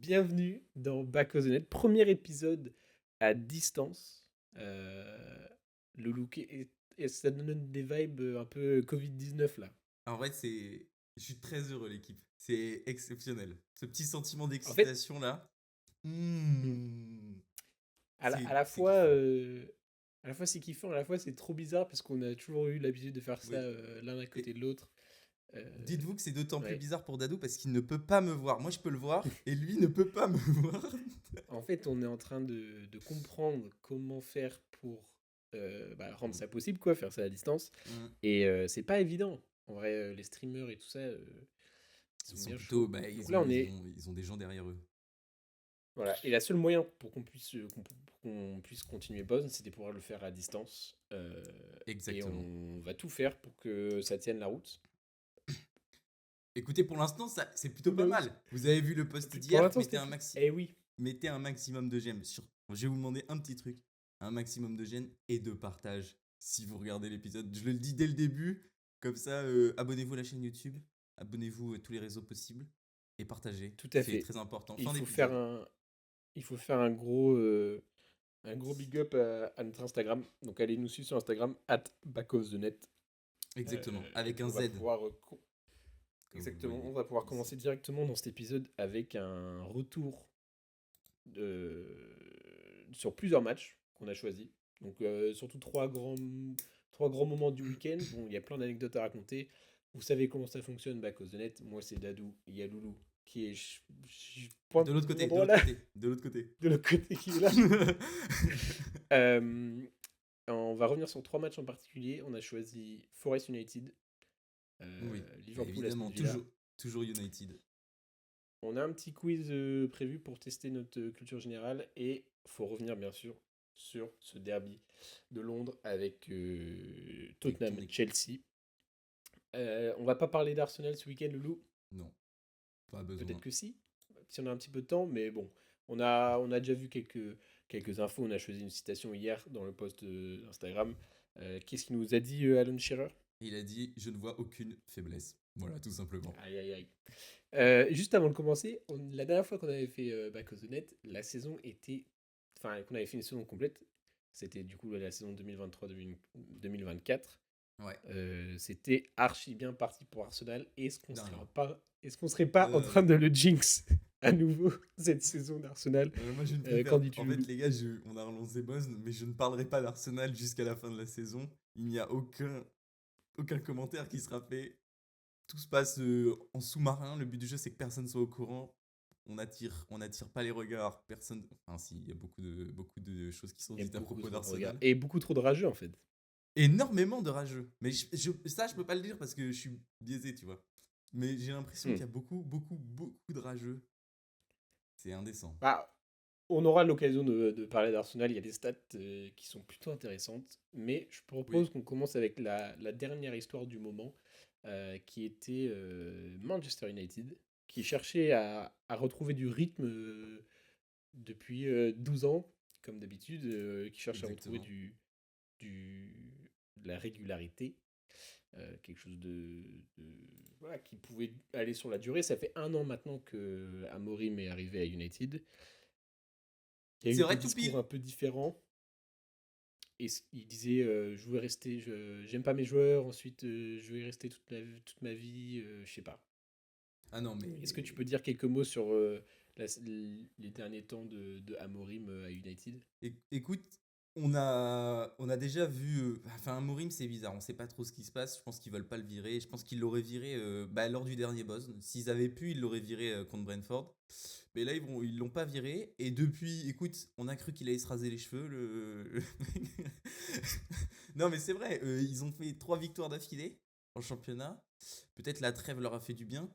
bienvenue dans Back of the Net, premier épisode à distance. Euh, le look et ça donne des vibes un peu Covid-19 là. En vrai, je suis très heureux, l'équipe. C'est exceptionnel. Ce petit sentiment En fait, d'excitation là, hmm, à c'est la c'est fois, kiffant. à la fois c'est kiffant, à la fois c'est trop bizarre parce qu'on a toujours eu l'habitude de faire ça Oui. l'un à Et côté de l'autre. dites-vous que c'est d'autant plus Ouais. bizarre pour Dadou parce qu'il ne peut pas me voir. Moi, je peux le voir et lui ne peut pas me voir. En fait, on est en train de comprendre comment faire pour rendre ça possible, quoi, faire ça à distance. Mm. Et c'est pas évident. En vrai, les streamers et tout ça, ils Ils sont sont bien plutôt, chauds. bah, Donc là, on est. ils ont des gens derrière eux. Voilà. Et la seule moyen pour qu'on puisse continuer Bosn, c'était pouvoir le faire à distance. Et Exactement. on va tout faire pour que ça tienne la route. Écoutez, pour l'instant, c'est plutôt Who pas knows? mal. Vous avez vu le post Pour d'hier. l'instant, c'était fou. Eh oui. Mettez un maximum de j'aime. Je vais vous demander un petit truc. Un maximum de j'aime et de partage si vous regardez l'épisode. Je le dis dès le début. Comme ça, abonnez-vous à la chaîne YouTube. Abonnez-vous à tous les réseaux possibles. Et partagez. Tout à C'est fait. très important. Il Fin faut faire d'épisode. un, il faut faire un gros big up à notre Instagram. Donc allez nous suivre sur Instagram, @backofthenet. Exactement. Et Avec puis un on va Z, pouvoir comme vous le exactement, on voyez va pouvoir ici. commencer directement dans cet épisode avec un retour sur plusieurs matchs qu'on a choisis. Donc surtout trois grands moments du week-end. Bon, il y a plein d'anecdotes à raconter. Vous savez comment ça fonctionne, Back of the Net. Moi, c'est Dadou. Il y a Loulou qui est. Je pointe De du l'autre bon côté, de endroit l'autre là, côté, de l'autre côté. de l'autre côté qui est là. Euh, on va revenir sur trois matchs en particulier. On a choisi Forest United, Oui, Liverpool, Aston évidemment. Villa. Toujours United. On a un petit quiz prévu pour tester notre culture générale et faut revenir bien sûr sur ce derby de Londres avec Avec ton équipe. Tottenham-Chelsea. On va pas parler d'Arsenal ce week-end, Loulou. Non, pas Peut-être besoin. que si on a un petit peu de temps, mais bon, on a déjà vu quelques infos. On a choisi une citation hier dans le post Instagram. Qu'est-ce qu'il nous a dit, Alan Shearer? Il a dit: je ne vois aucune faiblesse. Voilà, tout simplement. Aïe aïe aïe. Juste avant de commencer, la dernière fois qu'on avait fait Back of the Net, la saison était. Enfin, qu'on avait fait une saison complète, c'était du coup la saison 2023-2024. Ouais. C'était archi bien parti pour Arsenal. Non, non. Est-ce qu'on serait pas en Non, train non. de le jinx à nouveau cette saison d'Arsenal? Moi, je ne Qu'en préfère. dis-tu, En fait, Loulou? les gars, on a relancé Bosn, mais je ne parlerai pas d'Arsenal jusqu'à la fin de la saison. Il n'y a aucun commentaire qui sera fait. Tout se passe en sous-marin. Le but du jeu, c'est que personne soit au courant. On attire pas les regards. Personne. Enfin, si, il y a beaucoup de choses qui sont Il y a dites à beaucoup propos trop de regards d'Arsenal. et beaucoup trop de rageux en fait. Énormément de rageux. Mais ça, je peux pas le dire parce que je suis biaisé, tu vois. Mais j'ai l'impression Hmm. qu'il y a beaucoup de rageux. C'est indécent. Bah, on aura l'occasion de parler d'Arsenal. Il y a des stats qui sont plutôt intéressantes. Mais je Oui, propose qu'on commence avec la dernière histoire du moment, qui était Manchester United, qui cherchait à retrouver du rythme depuis 12 ans, comme d'habitude, qui cherche à retrouver exactement. de la régularité. Quelque chose voilà, qui pouvait aller sur la durée. Ça fait un an maintenant que Amorim est arrivé à United. Il y a C'est eu des vrai tout discours pile. un peu différents. Et il disait je veux rester, j'aime pas mes joueurs, ensuite je vais rester toute ma vie, je sais pas. Ah non, Est-ce que tu mais peux dire quelques mots sur les derniers temps de Amorim à United? écoute, on a déjà vu. Enfin, Amorim, c'est bizarre. On sait pas trop ce qui se passe. Je pense qu'ils veulent pas le virer. Je pense qu'ils l'auraient viré lors du dernier boss. S'ils avaient pu, ils l'auraient viré contre Brentford. Mais là, ils l'ont pas viré. Et depuis, écoute, on a cru qu'il allait se raser les cheveux. Non, mais c'est vrai. Ils ont fait 3 victoires d'affilée en championnat. Peut-être la trêve leur a fait du bien.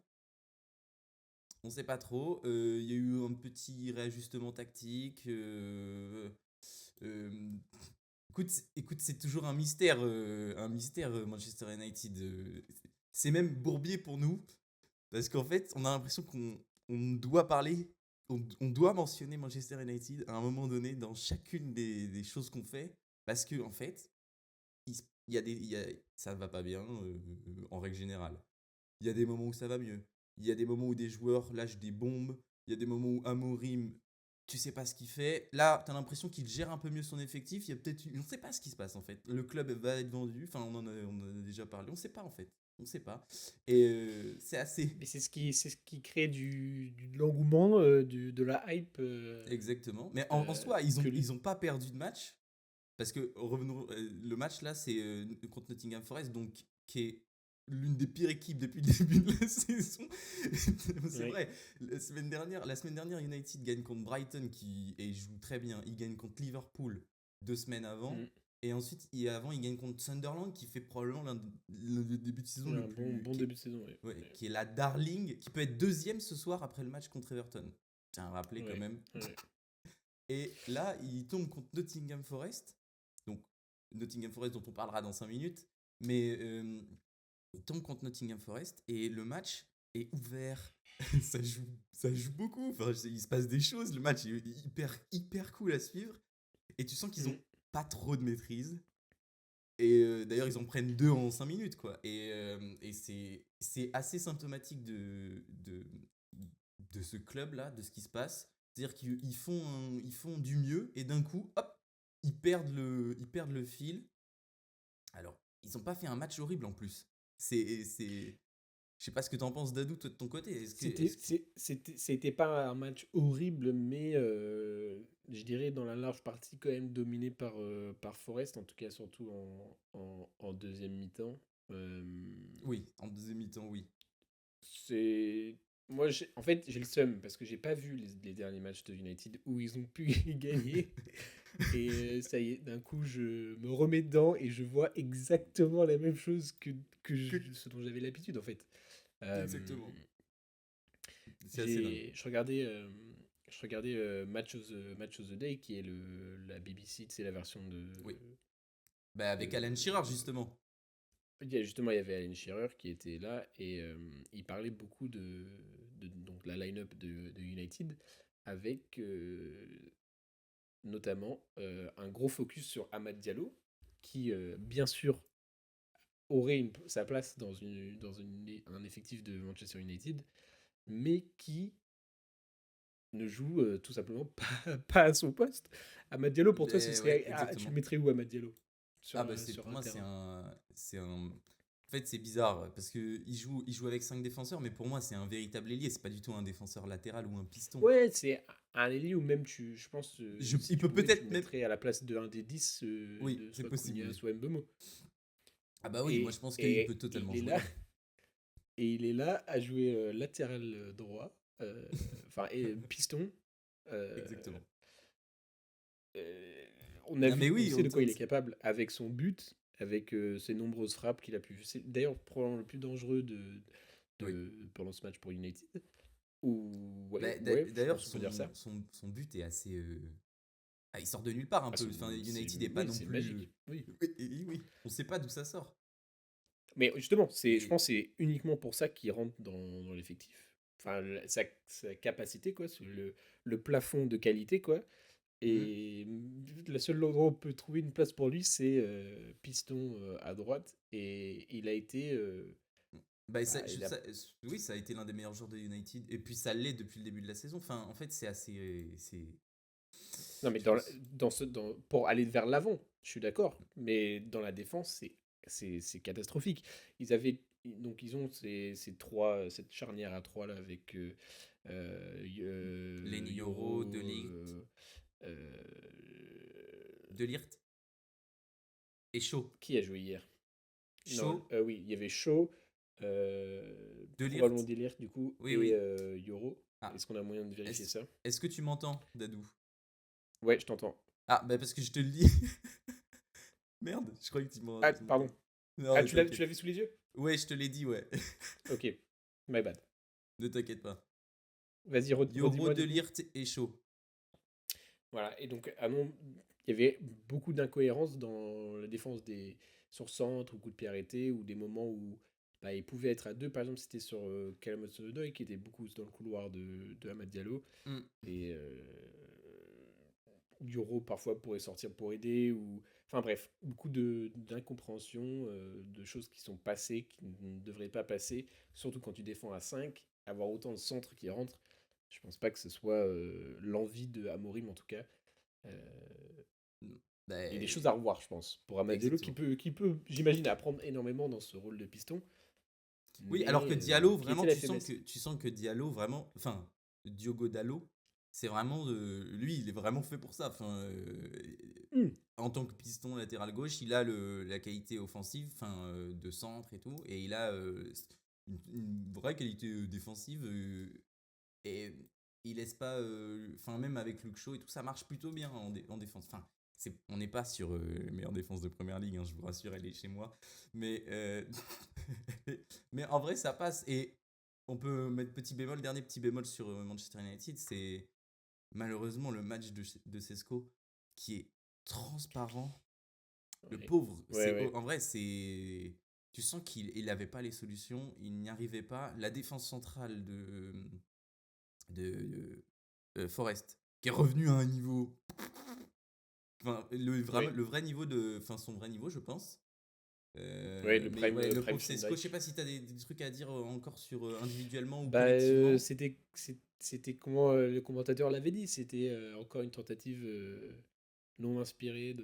On sait pas trop. Il y a eu un petit réajustement tactique. Euh, écoute, c'est toujours un mystère Manchester United. C'est même bourbier pour nous, parce qu'en fait, on a l'impression qu'on doit parler, on doit mentionner Manchester United à un moment donné dans chacune des choses qu'on fait, parce que en fait, ça va pas bien en règle générale. Il y a des moments où ça va mieux. Il y a des moments où des joueurs lâchent des bombes. Il y a des moments où Amorim, tu sais pas ce qu'il fait. Là, tu as l'impression qu'il gère un peu mieux son effectif. Il y a peut-être, on sait pas ce qui se passe en fait. Le club va être vendu. Enfin, on en a déjà parlé. On sait pas en fait. On sait pas. Et c'est assez. Mais c'est ce qui crée de l'engouement, de la hype, Exactement. Mais en soi, ils que ont, lui. ils ont pas perdu de match. Parce que revenons, le match là, c'est contre Nottingham Forest, donc qui est l'une des pires équipes depuis le début de la saison. C'est Oui. vrai. La semaine dernière, United gagne contre Brighton et joue très bien. Il gagne contre Liverpool 2 semaines avant. Mm. Et ensuite, avant, il gagne contre Sunderland, qui fait probablement l'un des débuts de saison le Un bon, plus. bon début de saison, oui. Ouais, qui est la darling, qui peut être deuxième ce soir après le match contre Everton. Tiens à rappeler quand Ouais, même. ouais. Et là, il tombe contre Nottingham Forest. Donc, Nottingham Forest dont on parlera dans 5 minutes. Mais il tombe contre Nottingham Forest et le match est ouvert. ça joue beaucoup. Enfin, il se passe des choses. Le match est hyper, hyper cool à suivre. Et tu sens qu'ils Mm. ont pas trop de maîtrise. Et d'ailleurs, ils en prennent 2 en 5 minutes, quoi. Et c'est assez symptomatique de ce club-là, de ce qui se passe. C'est-à-dire qu'ils font du mieux et d'un coup, hop, ils perdent le fil. Alors, ils n'ont pas fait un match horrible en plus. Je sais pas ce que t'en penses, Dadou, toi de ton côté. C'était pas un match horrible, mais je dirais dans la large partie quand même dominé par Forest, en tout cas surtout en deuxième mi-temps. Euh, Oui, en deuxième mi-temps, oui. c'est moi en fait j'ai le seum parce que j'ai pas vu les derniers matchs de United où ils ont pu y gagner et ça y est d'un coup je me remets dedans et je vois exactement la même chose Que- ce dont j'avais l'habitude en fait. Euh, Exactement. C'est assez dingue. je regardais Match of the Day qui est la BBC, c'est la version Oui. Bah, avec Alan Shearer, justement. justement, il y avait Alan Shearer qui était là et il parlait beaucoup de donc, la line-up de United avec notamment un gros focus sur Amad Diallo qui, bien sûr, aurait sa place un effectif de Manchester United, mais qui ne joue tout simplement pas à son poste. Amad Diallo, pour toi, ce Ouais, serait. Ah, tu le exactement. mettrais où, Amad Diallo Ah sur, bah un- sur pour un moi c'est terrain? un c'est un en fait c'est bizarre parce que il joue avec 5 défenseurs mais pour moi c'est un véritable ailier, c'est pas du tout un défenseur latéral ou un piston. Ouais, c'est un ailier ou même, je pense, si Il tu peut pouvais, tu peut-être le même. mettrais à la place de un des 10 Oui, de c'est soit possible, Cunha, oui. soit Mbemo. Ah bah oui, moi je Et, pense qu'il peut et, et totalement il est jouer, là, hein. et il est là à jouer latéral droit, enfin, et piston. euh, Exactement. Euh, Non mais on oui, sait de quoi il est capable avec son but, avec ses nombreuses frappes qu'il a pu. C'est d'ailleurs probablement le plus dangereux oui. pendant ce match pour United. Ou ouais, Bah, ouais, je d'ailleurs pense qu'on peut dire son, ça. son, son but est assez il sort de nulle part un Ah, peu. Enfin, United est pas oui, non c'est plus magique. Oui. oui, oui. On sait pas d'où ça sort. Mais justement, je Et pense que c'est uniquement pour ça qu'il rentre dans l'effectif. Enfin, sa capacité, quoi, le plafond de qualité, quoi. hmm. Et la seule endroit où on peut trouver une place pour lui, c'est piston à droite. Et il a été. Bah, Bah, il a. oui, ça a été l'un des meilleurs joueurs de United. Et puis ça l'est depuis le début de la saison. Enfin, en fait, c'est assez. Non, mais Je pense. pour aller vers l'avant, je suis d'accord. Mais dans la défense, c'est catastrophique. Donc, ils ont cette charnière à trois là avec Lenny Yoro, De Yoro. Ligt, Euh, De Ligt et Shaw. qui a joué hier? Non, Shaw, oui, il y avait Shaw, De probablement Ligt. Delirte du coup, Oui, et oui. Yoro. Ah, Est-ce qu'on a moyen de vérifier est-ce ça? est-ce que tu m'entends, Dadou? Ouais, je t'entends. Ah, bah parce que je te le dis. Merde, je croyais que Ah, tu pardon. m'entends. Non, Ah, mais tu t'inquiète. l'avais sous les yeux? Ouais, je te l'ai dit, ouais. Ok, my bad. Ne t'inquiète pas. Vas-y, Yoro, redis-moi De du coup. Ligt et Shaw. Voilà, et donc, il y avait beaucoup d'incohérences dans la défense sur centre ou coup de pied arrêté, ou des moments où bah, ils pouvaient être à deux. Par exemple, c'était sur Callum Hudson-Odoi, qui était beaucoup dans le couloir de Amad Diallo. Hmm. Et Yoro parfois pourrait sortir pour aider. Enfin bref, beaucoup d'incompréhension, de choses qui sont passées, qui ne devraient pas passer. Surtout quand tu défends à 5, avoir autant de centres qui rentrent. Je pense pas que ce soit l'envie de Amorim en tout cas. Euh, il y a des choses Ben, à revoir, je pense, pour Amadelo exactement. qui peut, j'imagine, apprendre énormément dans ce rôle de piston, Oui, alors que Diallo, qui vraiment, était la faiblesse. tu sens que Diallo, vraiment, enfin, Diogo Dallo, c'est vraiment, lui, il est vraiment fait pour ça. Enfin, Hmm. en tant que piston latéral gauche, il a la qualité offensive, enfin, de centre et tout, et il a une vraie qualité défensive, et il laisse pas, enfin, même avec Luke Shaw et tout, ça marche plutôt bien en défense. Enfin, on n'est pas sur meilleure défense de première ligue, hein, je vous rassure, elle est chez moi. Mais, mais en vrai, ça passe. Et on peut mettre petit bémol, dernier petit bémol sur Manchester United, c'est malheureusement le match de Sesco qui est transparent. Le Ouais, pauvre, ouais, ouais. en vrai, c'est. Tu sens qu'il n'avait pas les solutions, il n'y arrivait pas. La défense centrale de Forest, qui est revenu à un niveau. Enfin, Oui, le vrai niveau de. Enfin, son vrai niveau, je pense. ouais, Mais ouais, le prime pauvre Sean Sesko, je sais Dyche. pas si t'as des trucs à dire encore sur individuellement ou Bah, collectivement. c'était comment le commentateur l'avait dit, c'était encore une tentative non inspirée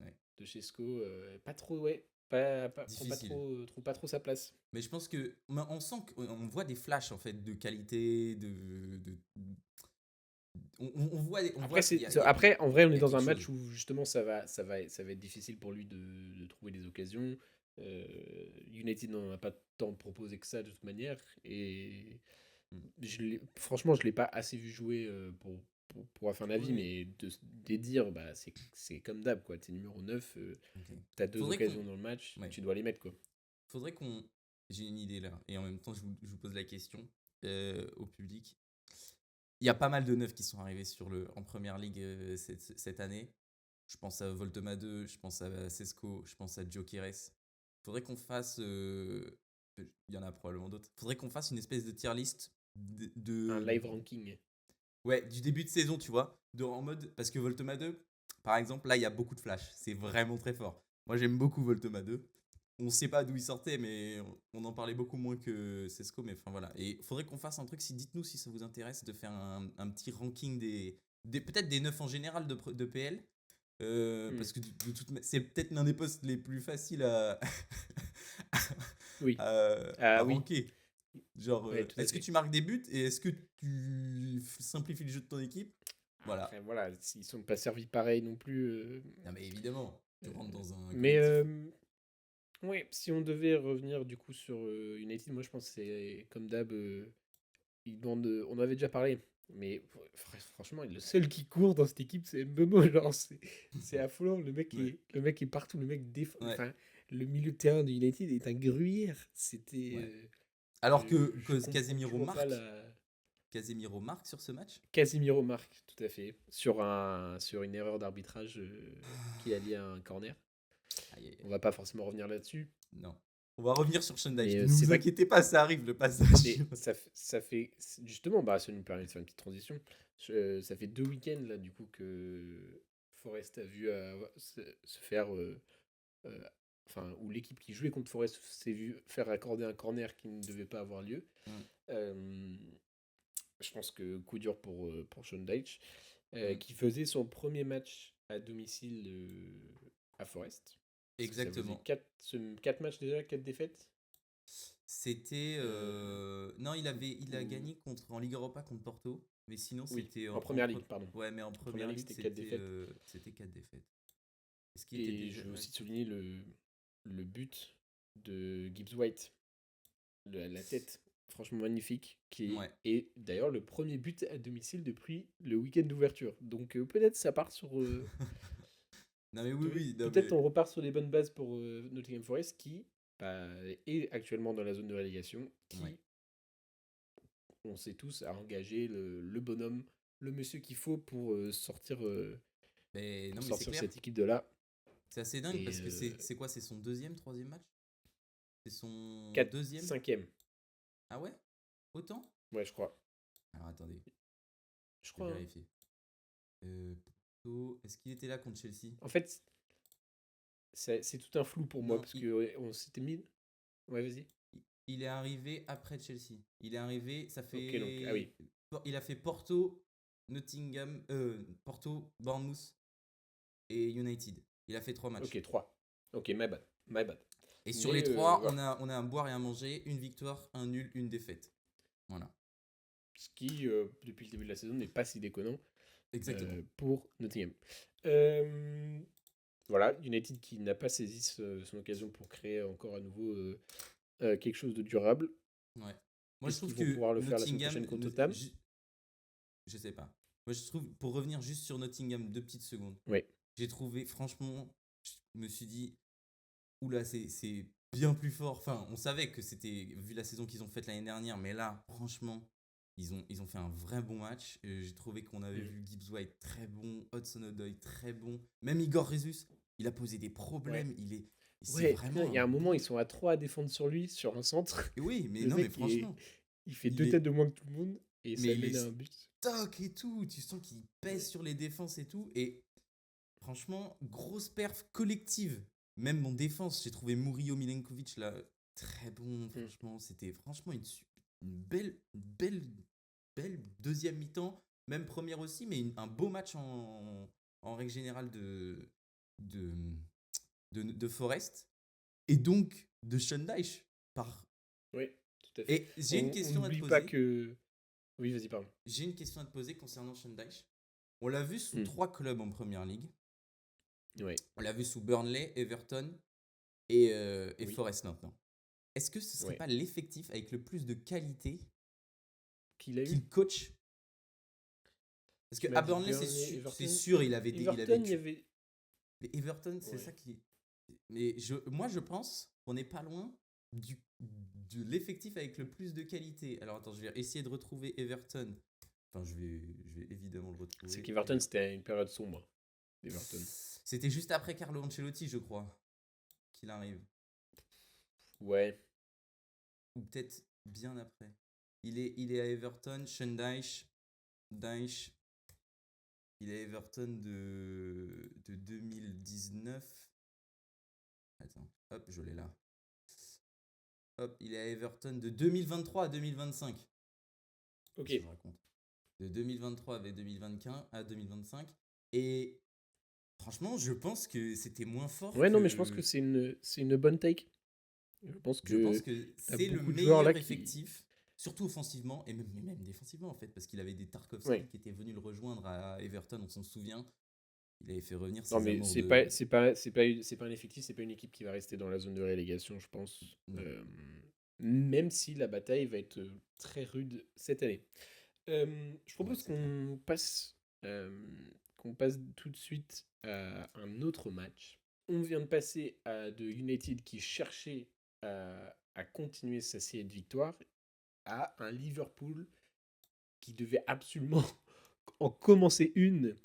Ouais, de Chesco, pas trop, ouais, difficile. trouve pas trop sa place. Mais je pense que on sent qu'on voit des flashs en fait de qualité, on Après, voit qu'il y a, après, en vrai, on il est y a dans quelque un match chose. où justement ça va être difficile pour lui de trouver des occasions. Euh, United n'en a pas tant proposé que ça de toute manière. Et Hmm. franchement, je l'ai pas assez vu jouer pour pouvoir faire un avis, Oui, mais de dire, bah, c'est comme d'hab, quoi. T'es numéro 9, ok. t'as deux Faudrait qu'on, occasions dans le match, ouais, tu dois les mettre, quoi. faudrait qu'on, j'ai une idée là, et en même temps je vous pose la question au public. Il y a pas mal de neufs qui sont arrivés en première ligue cette année. Je pense à Voltoma 2, je pense à Sesco, je pense à Gyökeres. Faudrait qu'on fasse. Il y en a probablement d'autres. Faudrait qu'on fasse une espèce de tier list Un live ranking. ouais, du début de saison, tu vois. En mode. Parce que Voltoma 2, par exemple, là, il y a beaucoup de flash. C'est vraiment très fort. Moi, j'aime beaucoup Voltoma 2. On ne sait pas d'où il sortait, mais on en parlait beaucoup moins que Sesco. Mais enfin, voilà. Et il faudrait qu'on fasse un truc. Dites-nous si ça vous intéresse de faire un petit ranking peut-être des neufs en général de PL. Hmm. Parce que c'est peut-être l'un des postes les plus faciles Oui. à Ah oui. ranker. Genre, Ouais, tout à est-ce que fait. tu marques des buts et est-ce que tu simplifies le jeu de ton équipe? Voilà. Après, voilà, s'ils sont pas servis pareil non plus. Non, mais évidemment, tu Euh, rentres dans un mais collectif. ouais, si on devait revenir du coup sur United, moi je pense que c'est comme d'hab, on en avait déjà parlé, mais franchement, le seul qui court dans cette équipe, c'est Mbeumo. Genre, c'est affolant. Ouais. Le mec est partout. Le mec Ouais. enfin, le milieu de terrain de United est un gruyère. C'était, Ouais. Alors je comprends toujours pas la. Casemiro marque sur ce match? Casimiro marque, tout à fait, sur une erreur d'arbitrage qui a lié à un corner. Aïe, aïe, On aïe. va pas forcément revenir là-dessus. Non. On va revenir sur Shandai. Mais Ne c'est vous vrai que inquiétez pas, ça arrive le passage. ça fait justement, bah, ça nous permet de faire une petite transition. Ça fait 2 week-ends là, du coup, que Forest a vu se faire. Euh, enfin, où l'équipe qui jouait contre Forest s'est vu faire accorder un corner qui ne devait pas avoir lieu. Mm, Euh, je pense que coup dur pour Sean Dyche, mm. qui faisait son premier match à domicile à Forest. Parce que ça faisait Exactement. 4 matchs déjà, 4 défaites. C'était. Euh, Non, il a ou- gagné en Ligue Europa contre Porto. Mais sinon, oui, c'était en première ligue, pardon. ouais, mais en En première première ligue, ligue, c'était 4 défaites. c'était 4 défaites. Est-ce qu'il était Et déjà. je veux Ouais. aussi souligner le but de Gibbs White, la tête, franchement magnifique, Ouais. est d'ailleurs le premier but à domicile depuis le week-end d'ouverture. Donc peut-être ça part sur... Non, mais oui, oui. Non, peut-être mais. on repart sur les bonnes bases pour Nottingham Forest qui bah, est actuellement dans la zone de relégation, Ouais. qui, on sait tous, a engagé le bonhomme, le monsieur qu'il faut Mais non, pour mais c'est sortir clair. cette équipe de là. C'est assez dingue Et parce que c'est quoi? C'est son deuxième, troisième match? C'est son 4, deuxième? 5e, Ah ouais? Autant? ouais, je crois. Alors attendez, Je je vais crois, hein. vérifier. Porto, est-ce qu'il était là contre Chelsea? En fait, c'est tout un flou pour moi Non, parce que ouais, on s'était mis. Ouais, vas-y. il est arrivé après Chelsea. Il est arrivé, ça Ok, donc, ah fait oui. Il a fait Porto, Nottingham, Porto, Bournemouth et United. Il a fait 3 matchs. Ok, 3. Ok, my bad. My bad. Et sur Mais les 3, voilà. on a un boire et un manger, une victoire, un nul, une défaite. Voilà. Ce qui, depuis le début de la saison, n'est pas si déconnant Exactement. pour Nottingham. Euh, voilà, United qui n'a pas saisi son occasion pour créer encore à nouveau quelque chose de durable. Ouais. Moi, je Est-ce qu'ils trouve vont que pouvoir le faire la semaine Nottingham, prochaine contre Tottenham? je sais pas. Moi, je trouve, pour revenir juste sur Nottingham, 2 petites secondes, Oui. j'ai trouvé, franchement, je me suis dit, oula, c'est bien plus fort. Enfin, on savait que c'était, vu la saison qu'ils ont faite l'année dernière, mais là, franchement, ils ont fait un vrai bon match. J'ai trouvé qu'on avait Mm. vu Gibbs White très bon, Hudson-Odoi très bon. Même Igor Rezus, il a posé des Ouais. problèmes. C'est Ouais, putain, vraiment il y un a un moment, ils bon. sont à 3 à défendre sur lui, sur un centre. Et oui, mais Le non, mais mec, franchement, il fait il 2 est, têtes de moins que tout le monde et mais ça il mène à est un but. stock et tout. Tu sens qu'il pèse Ouais. sur les défenses et tout. Et franchement, grosse perf collective. Même en défense, j'ai trouvé Murillo Milenkovic là très bon. Mm. Franchement, c'était franchement une belle deuxième mi-temps. Même première aussi, mais un beau match en règle générale de, de Forest. Et donc de Schondeich. Par... Oui, tout à fait. Et j'ai une On question à te n'oublie pas poser. que. Oui, vas-y, pardon. J'ai une question à te poser concernant Schondeich. On l'a vu sous Mm. 3 clubs en première ligue. Ouais, On l'a vu sous Burnley, Everton et oui, Forest maintenant. Est-ce que ce serait ouais. pas l'effectif avec le plus de qualité Qu'il a eu? qu'il coach? Parce que Tu m'as à dit Burnley, Burnley, c'est Everton. sûr, il avait Everton, il y tué. avait. Mais Everton, c'est Ouais. ça qui. Mais moi, je pense qu'on n'est pas loin de l'effectif avec le plus de qualité. Alors attends, je vais essayer de retrouver Everton. Enfin, je vais évidemment le C'est retrouver. qu'Everton, c'était une période sombre d'Everton. C'était juste après Carlo Ancelotti, je crois, qu'il arrive. Ouais. Ou peut-être bien après. Il est à Everton, Schondeich, Deich. Il est à Everton de 2019. Attends, hop, je l'ai là. Hop, il est à Everton de 2023 à 2025. Ok. Qu'est-ce que je raconte? De 2023 à 2025 à 2025. Et franchement, je pense que c'était moins fort Ouais, non, mais je pense que que. c'est une bonne take. Je pense Je pense que que t'as c'est le beaucoup de joueurs là meilleur qui. effectif, surtout offensivement et même défensivement en fait, parce qu'il avait des Tarkovsky Ouais. qui étaient venus le rejoindre à Everton, on s'en souvient. Il avait fait revenir Non, ses mais amours de. c'est pas un effectif, c'est pas une équipe qui va rester dans la zone de relégation, je pense. Non. Même si la bataille va être très rude cette année. Je Ouais, propose c'est clair. euh, qu'on passe tout de suite à un autre match. On vient de passer de United qui cherchait à continuer sa série de victoires à un Liverpool qui devait absolument en commencer une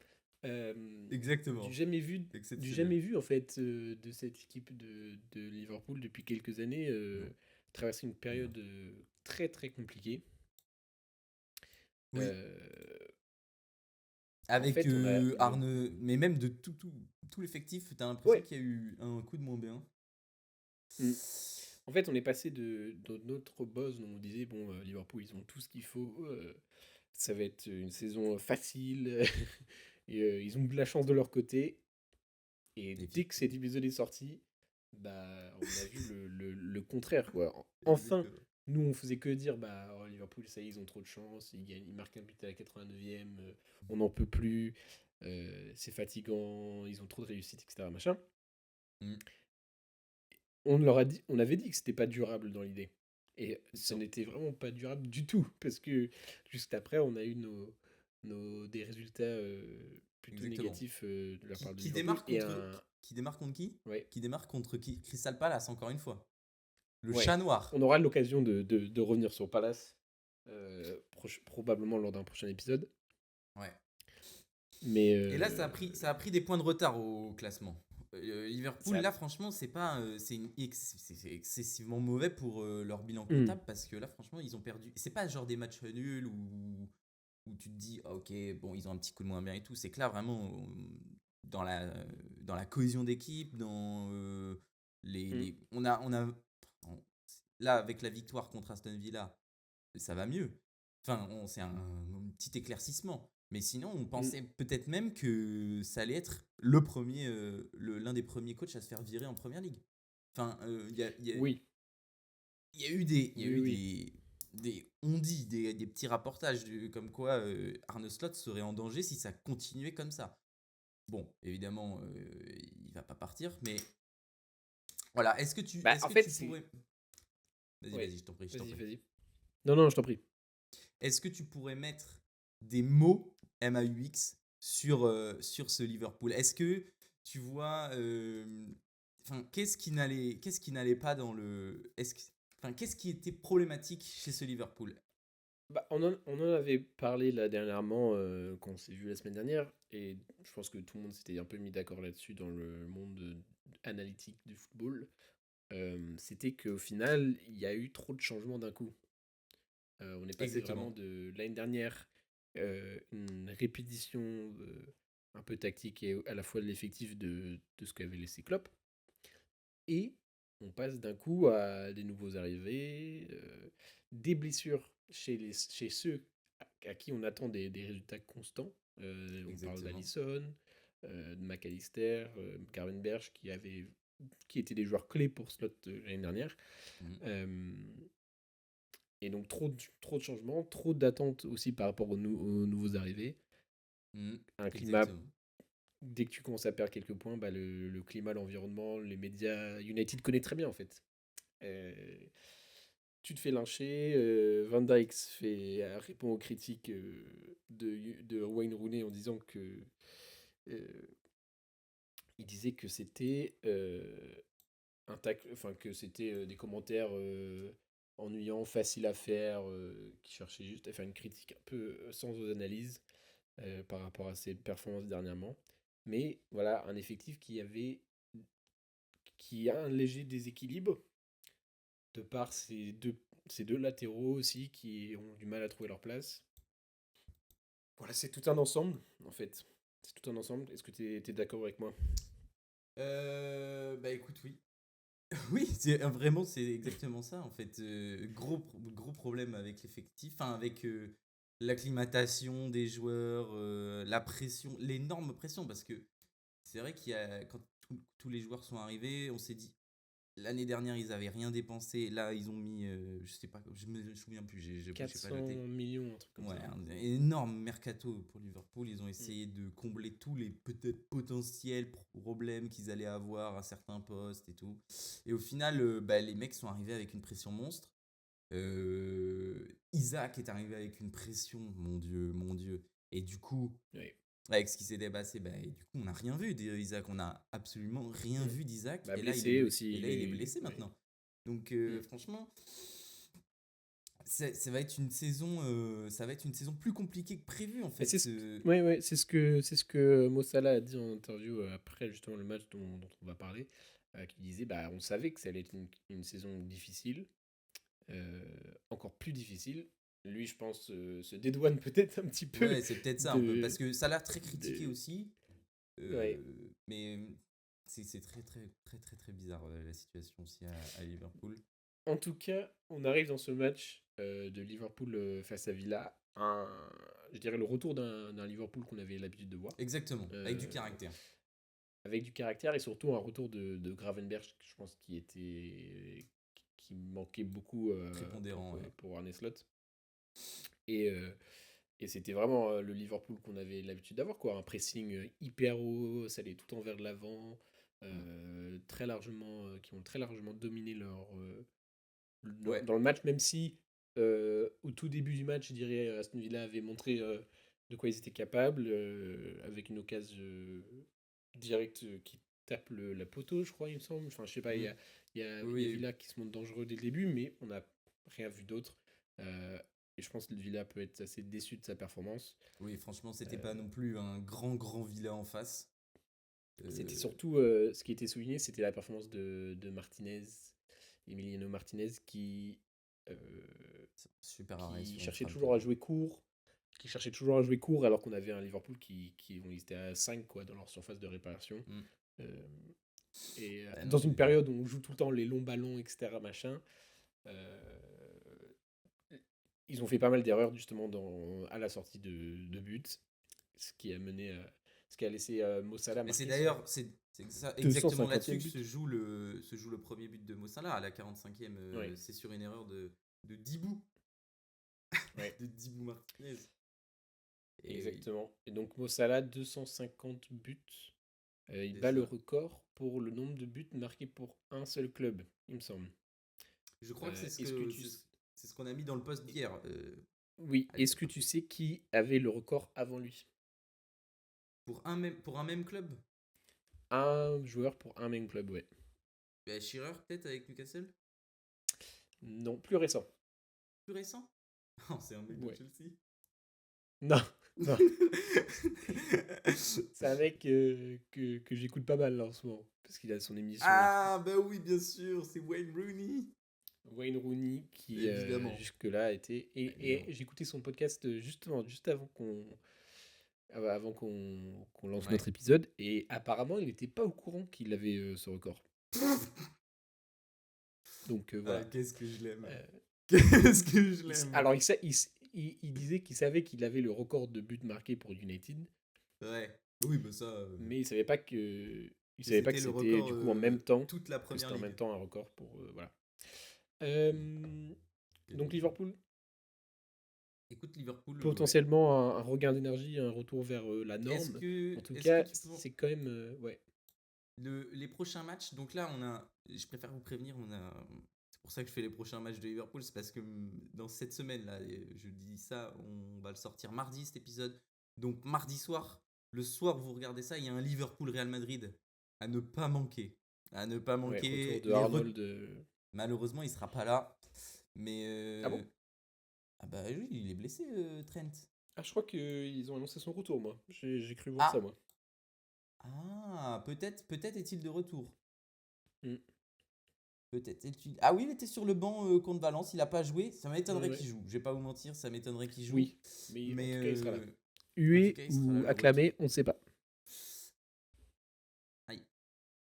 euh, du Exactement. jamais vu, du Exceptionnel. jamais vu en fait de cette équipe de Liverpool depuis quelques années Non, traverser une non. période très très compliquée. Oui. Euh, en Avec fait, on a le Arne, mais même de tout l'effectif, t'as l'impression ouais. qu'il y a eu un coup de moins bien. Mm. En fait, on est passé de notre buzz où on disait bon, Liverpool, ils ont tout ce qu'il faut, ça va être une saison facile, et ils ont de la chance de leur côté. Et Et dès puis, que cet épisode est sorti, bah, on a vu le contraire, quoi. Enfin, exactement. nous, on faisait que dire, bah, oh, Liverpool, ça y est, ils ont trop de chance, ils marquent un but à la 89e, on n'en peut plus, c'est fatigant, ils ont trop de réussite, etc. Machin. Mm. On avait dit que c'était pas durable dans l'idée. Et C'est ce sûr. n'était vraiment pas durable du tout, parce que juste après, on a eu des résultats plutôt Exactement. négatifs de la Qui, part de qui Liverpool. démarre Et contre un. qui démarre contre qui? Ouais, Qui démarre contre qui? Crystal Palace, encore une fois. Le ouais. chat noir. On aura l'occasion de revenir sur Palace, probablement lors d'un prochain épisode. Ouais. Mais Et là, ça a pris des points de retard au classement. Liverpool, ça. là, franchement, c'est excessivement mauvais pour leur bilan Hmm, comptable parce que là, franchement, ils ont perdu. C'est pas genre des matchs nuls où tu te dis, ah, ok, bon, ils ont un petit coup de moins bien et tout. C'est que là, vraiment, dans la cohésion d'équipe, dans hmm. on a, là, avec la victoire contre Aston Villa, ça va mieux. Enfin, c'est un petit éclaircissement. Mais sinon, on Mm. pensait peut-être même que ça allait être l'un des premiers coachs à se faire virer en première ligue. Enfin, Oui, il y a eu des, il y a oui, eu oui. on dit des petits rapportages comme quoi Arne Slot serait en danger si ça continuait comme ça. Bon, évidemment, il va pas partir, mais voilà. Bah, Est-ce en que fait, tu c'est. pourrais, vas-y, Ouais, vas-y, je t'en prie, je t'en vas-y, prie. vas-y. Non, non, je t'en prie. Est-ce que tu pourrais mettre des mots MAUX sur ce Liverpool? Est-ce que tu vois, enfin, qu'est-ce qui n'allait pas dans le, enfin, qu'est-ce qui était problématique chez ce Liverpool? Bah, on en avait parlé là dernièrement quand on s'est vu la semaine dernière, et je pense que tout le monde s'était un peu mis d'accord là-dessus dans le monde analytique du football. C'était qu'au final, il y a eu trop de changements d'un coup. On est passé vraiment Exactement. de l'année dernière, une répétition un peu tactique et à la fois de l'effectif de ce qu'avait laissé Klopp, et on passe d'un coup à des nouveaux arrivés, des blessures chez ceux à qui on attend des résultats constants. On parle Exactement. d'Alisson, de McAllister, Gravenberch qui étaient des joueurs clés pour Slot l'année dernière. Mhm. Euh, et donc trop de changements, trop d'attentes aussi par rapport aux nouveaux arrivés. Mhm. Un climat, Exactement. dès que tu commences à perdre quelques points, bah le climat, l'environnement, les médias, United connaît très bien en fait. Euh, Tu te fais lyncher, Van Dijk répond aux critiques de Wayne Rooney en disant que euh, il disait que c'était enfin que c'était des commentaires ennuyants, faciles à faire, qui cherchaient juste à faire une critique un peu sans analyse par rapport à ses performances dernièrement. Mais voilà, un effectif qui a un léger déséquilibre de par ces deux latéraux aussi qui ont du mal à trouver leur place. Voilà, c'est tout un ensemble, en fait. C'est tout un ensemble. Est-ce que tu es d'accord avec moi? Bah écoute, oui. Oui, vraiment, c'est exactement ça en fait. Gros problème avec l'effectif, enfin avec l'acclimatation des joueurs, la pression, l'énorme pression parce que c'est vrai qu'il y a quand tous les joueurs sont arrivés, on s'est dit l'année dernière ils avaient rien dépensé, là ils ont mis, je sais pas, je me souviens plus, j'ai pas 400 noté. millions, un truc comme Ouais, ça. un énorme mercato pour Liverpool. Ils ont Mm. essayé de combler tous les peut-être potentiels problèmes qu'ils allaient avoir à certains postes et tout. Et au final, bah, les mecs sont arrivés avec une pression monstre. Isaac est arrivé avec une pression, mon Dieu, mon Dieu. Et du coup, Ouais. avec ce qui s'est dépassé, bah, et du coup, on n'a rien vu d'Isaac. On n'a absolument rien Mm. vu d'Isaac. Bah, Et là, blessé aussi, et là, il est blessé ouais. maintenant. Donc, Mm. franchement, ça va être une saison, ça va être une saison plus compliquée que prévu en Mais fait. ouais, ouais, c'est ce que Mo Salah a dit en interview après justement le match dont on va parler, qui disait bah on savait que ça allait être une saison difficile, euh, encore plus difficile. Lui, je pense, se dédouane peut-être un petit peu Ouais, c'est peut-être ça un peu de, parce que ça a l'air très critiqué de aussi, ouais. mais c'est très bizarre la situation aussi à Liverpool. En tout cas, on arrive dans ce match de Liverpool face à Villa, je dirais le retour d'un Liverpool qu'on avait l'habitude de voir, Exactement, avec du euh, caractère. avec du caractère et surtout un retour de Gravenberch, je pense, qui manquait beaucoup Prépondérant, ouais. pour Arne Slot. Et, euh, et c'était vraiment le Liverpool qu'on avait l'habitude d'avoir, quoi. Un pressing hyper haut, ça allait tout en vers de l'avant, Mm. très largement, qui ont très largement dominé Ouais, dans le match, même si au tout début du match, je dirais, Aston Villa avait montré de quoi ils étaient capables, avec une occasion directe qui tape la poteau, je crois, il me semble. Enfin, je sais pas, mm. il y a Oui, Villa qui se montre dangereux dès le début, mais on n'a rien vu d'autre. Euh, et je pense que le Villa peut être assez déçu de sa performance. oui, franchement, c'était pas Euh, non plus un grand Villa en face. C'était Euh, surtout ce qui était souligné, c'était la performance de Martinez, Emiliano Martinez, euh, Super arrêt qui sur une cherchait frappe. toujours à jouer court, alors qu'on avait un Liverpool ils étaient à 5 quoi, dans leur surface de réparation. Mm. Euh, et Ah non, dans une période où on joue tout le temps les longs ballons, etc., machin, euh, ils ont fait pas mal d'erreurs justement à la sortie de but, ce qui a mené ce qui a laissé Mo Salah Mais c'est marquer son d'ailleurs, c'est ça, exactement 250e là-dessus que but. se joue le premier but de Mo Salah à la 45e. Ouais, C'est sur une erreur de Dibou, ouais, de Dibou Martinez. Et oui, exactement. Et donc Mo Salah, 250 buts. Il c'est bat le ça. record pour le nombre de buts marqués pour un seul club, il me semble. Je crois que Est-ce que c'est ce qu'on a mis dans le post d'hier. Oui, Allez, est-ce hop, que hop. tu sais qui avait le record avant lui? Pour un même club. Un joueur pour un même club, ouais. Bah, Shearer peut-être avec Newcastle. Non, plus récent. Plus récent. Oh, c'est un mec de Ouais. Chelsea. Non, non. C'est un mec que j'écoute pas mal là, en ce moment, parce qu'il a son émission et tout. Ah bah oui, bien sûr, c'est Wayne Rooney. Wayne Rooney, qui Évidemment. jusque-là a été. Et Évidemment. j'ai écouté son podcast justement, juste avant qu'on lance Ouais. notre épisode, et apparemment, il n'était pas au courant qu'il avait ce record. Donc Ah, voilà. qu'est-ce que je l'aime. Euh, Qu'est-ce que je l'aime. alors, il disait qu'il savait qu'il avait le record de buts marqués pour United, Ouais. Oui, bah ça. mais il savait pas que Que c'était le c'était record du coup en même temps toute la que première c'était en même ligue. temps un record pour voilà. Euh, Quel donc mytho. Liverpool, Écoute, Liverpool, ouais. potentiellement un regain d'énergie, un retour vers la norme. En tout Est-ce que cas, tu penses c'est quand même ouais. les prochains matchs? Donc là, je préfère vous prévenir, c'est pour ça que je fais les prochains matchs de Liverpool, c'est parce que dans cette semaine là, je dis ça, on va le sortir mardi cet épisode. Donc mardi soir, le soir vous regardez ça, il y a un Liverpool Real Madrid à ne pas manquer, à ne pas Ouais, retour manquer. de Arnold. Malheureusement, il sera pas là, mais Ah bon? ah bah oui, il est blessé, Trent. Ah, je crois qu'ils ont annoncé son retour, moi. J'ai cru voir ça, Ah moi. peut-être est-il de retour. Mm. Peut-être. Ah oui, il était sur le banc contre Valence, il a pas joué. Ça m'étonnerait Ouais. qu'il joue. Je vais pas vous mentir, ça m'étonnerait qu'il joue. Oui, mais en Mais tout cas, il sera là. en tout Hué cas, il sera là ou le retour. acclamé, on ne sait pas. Aïe.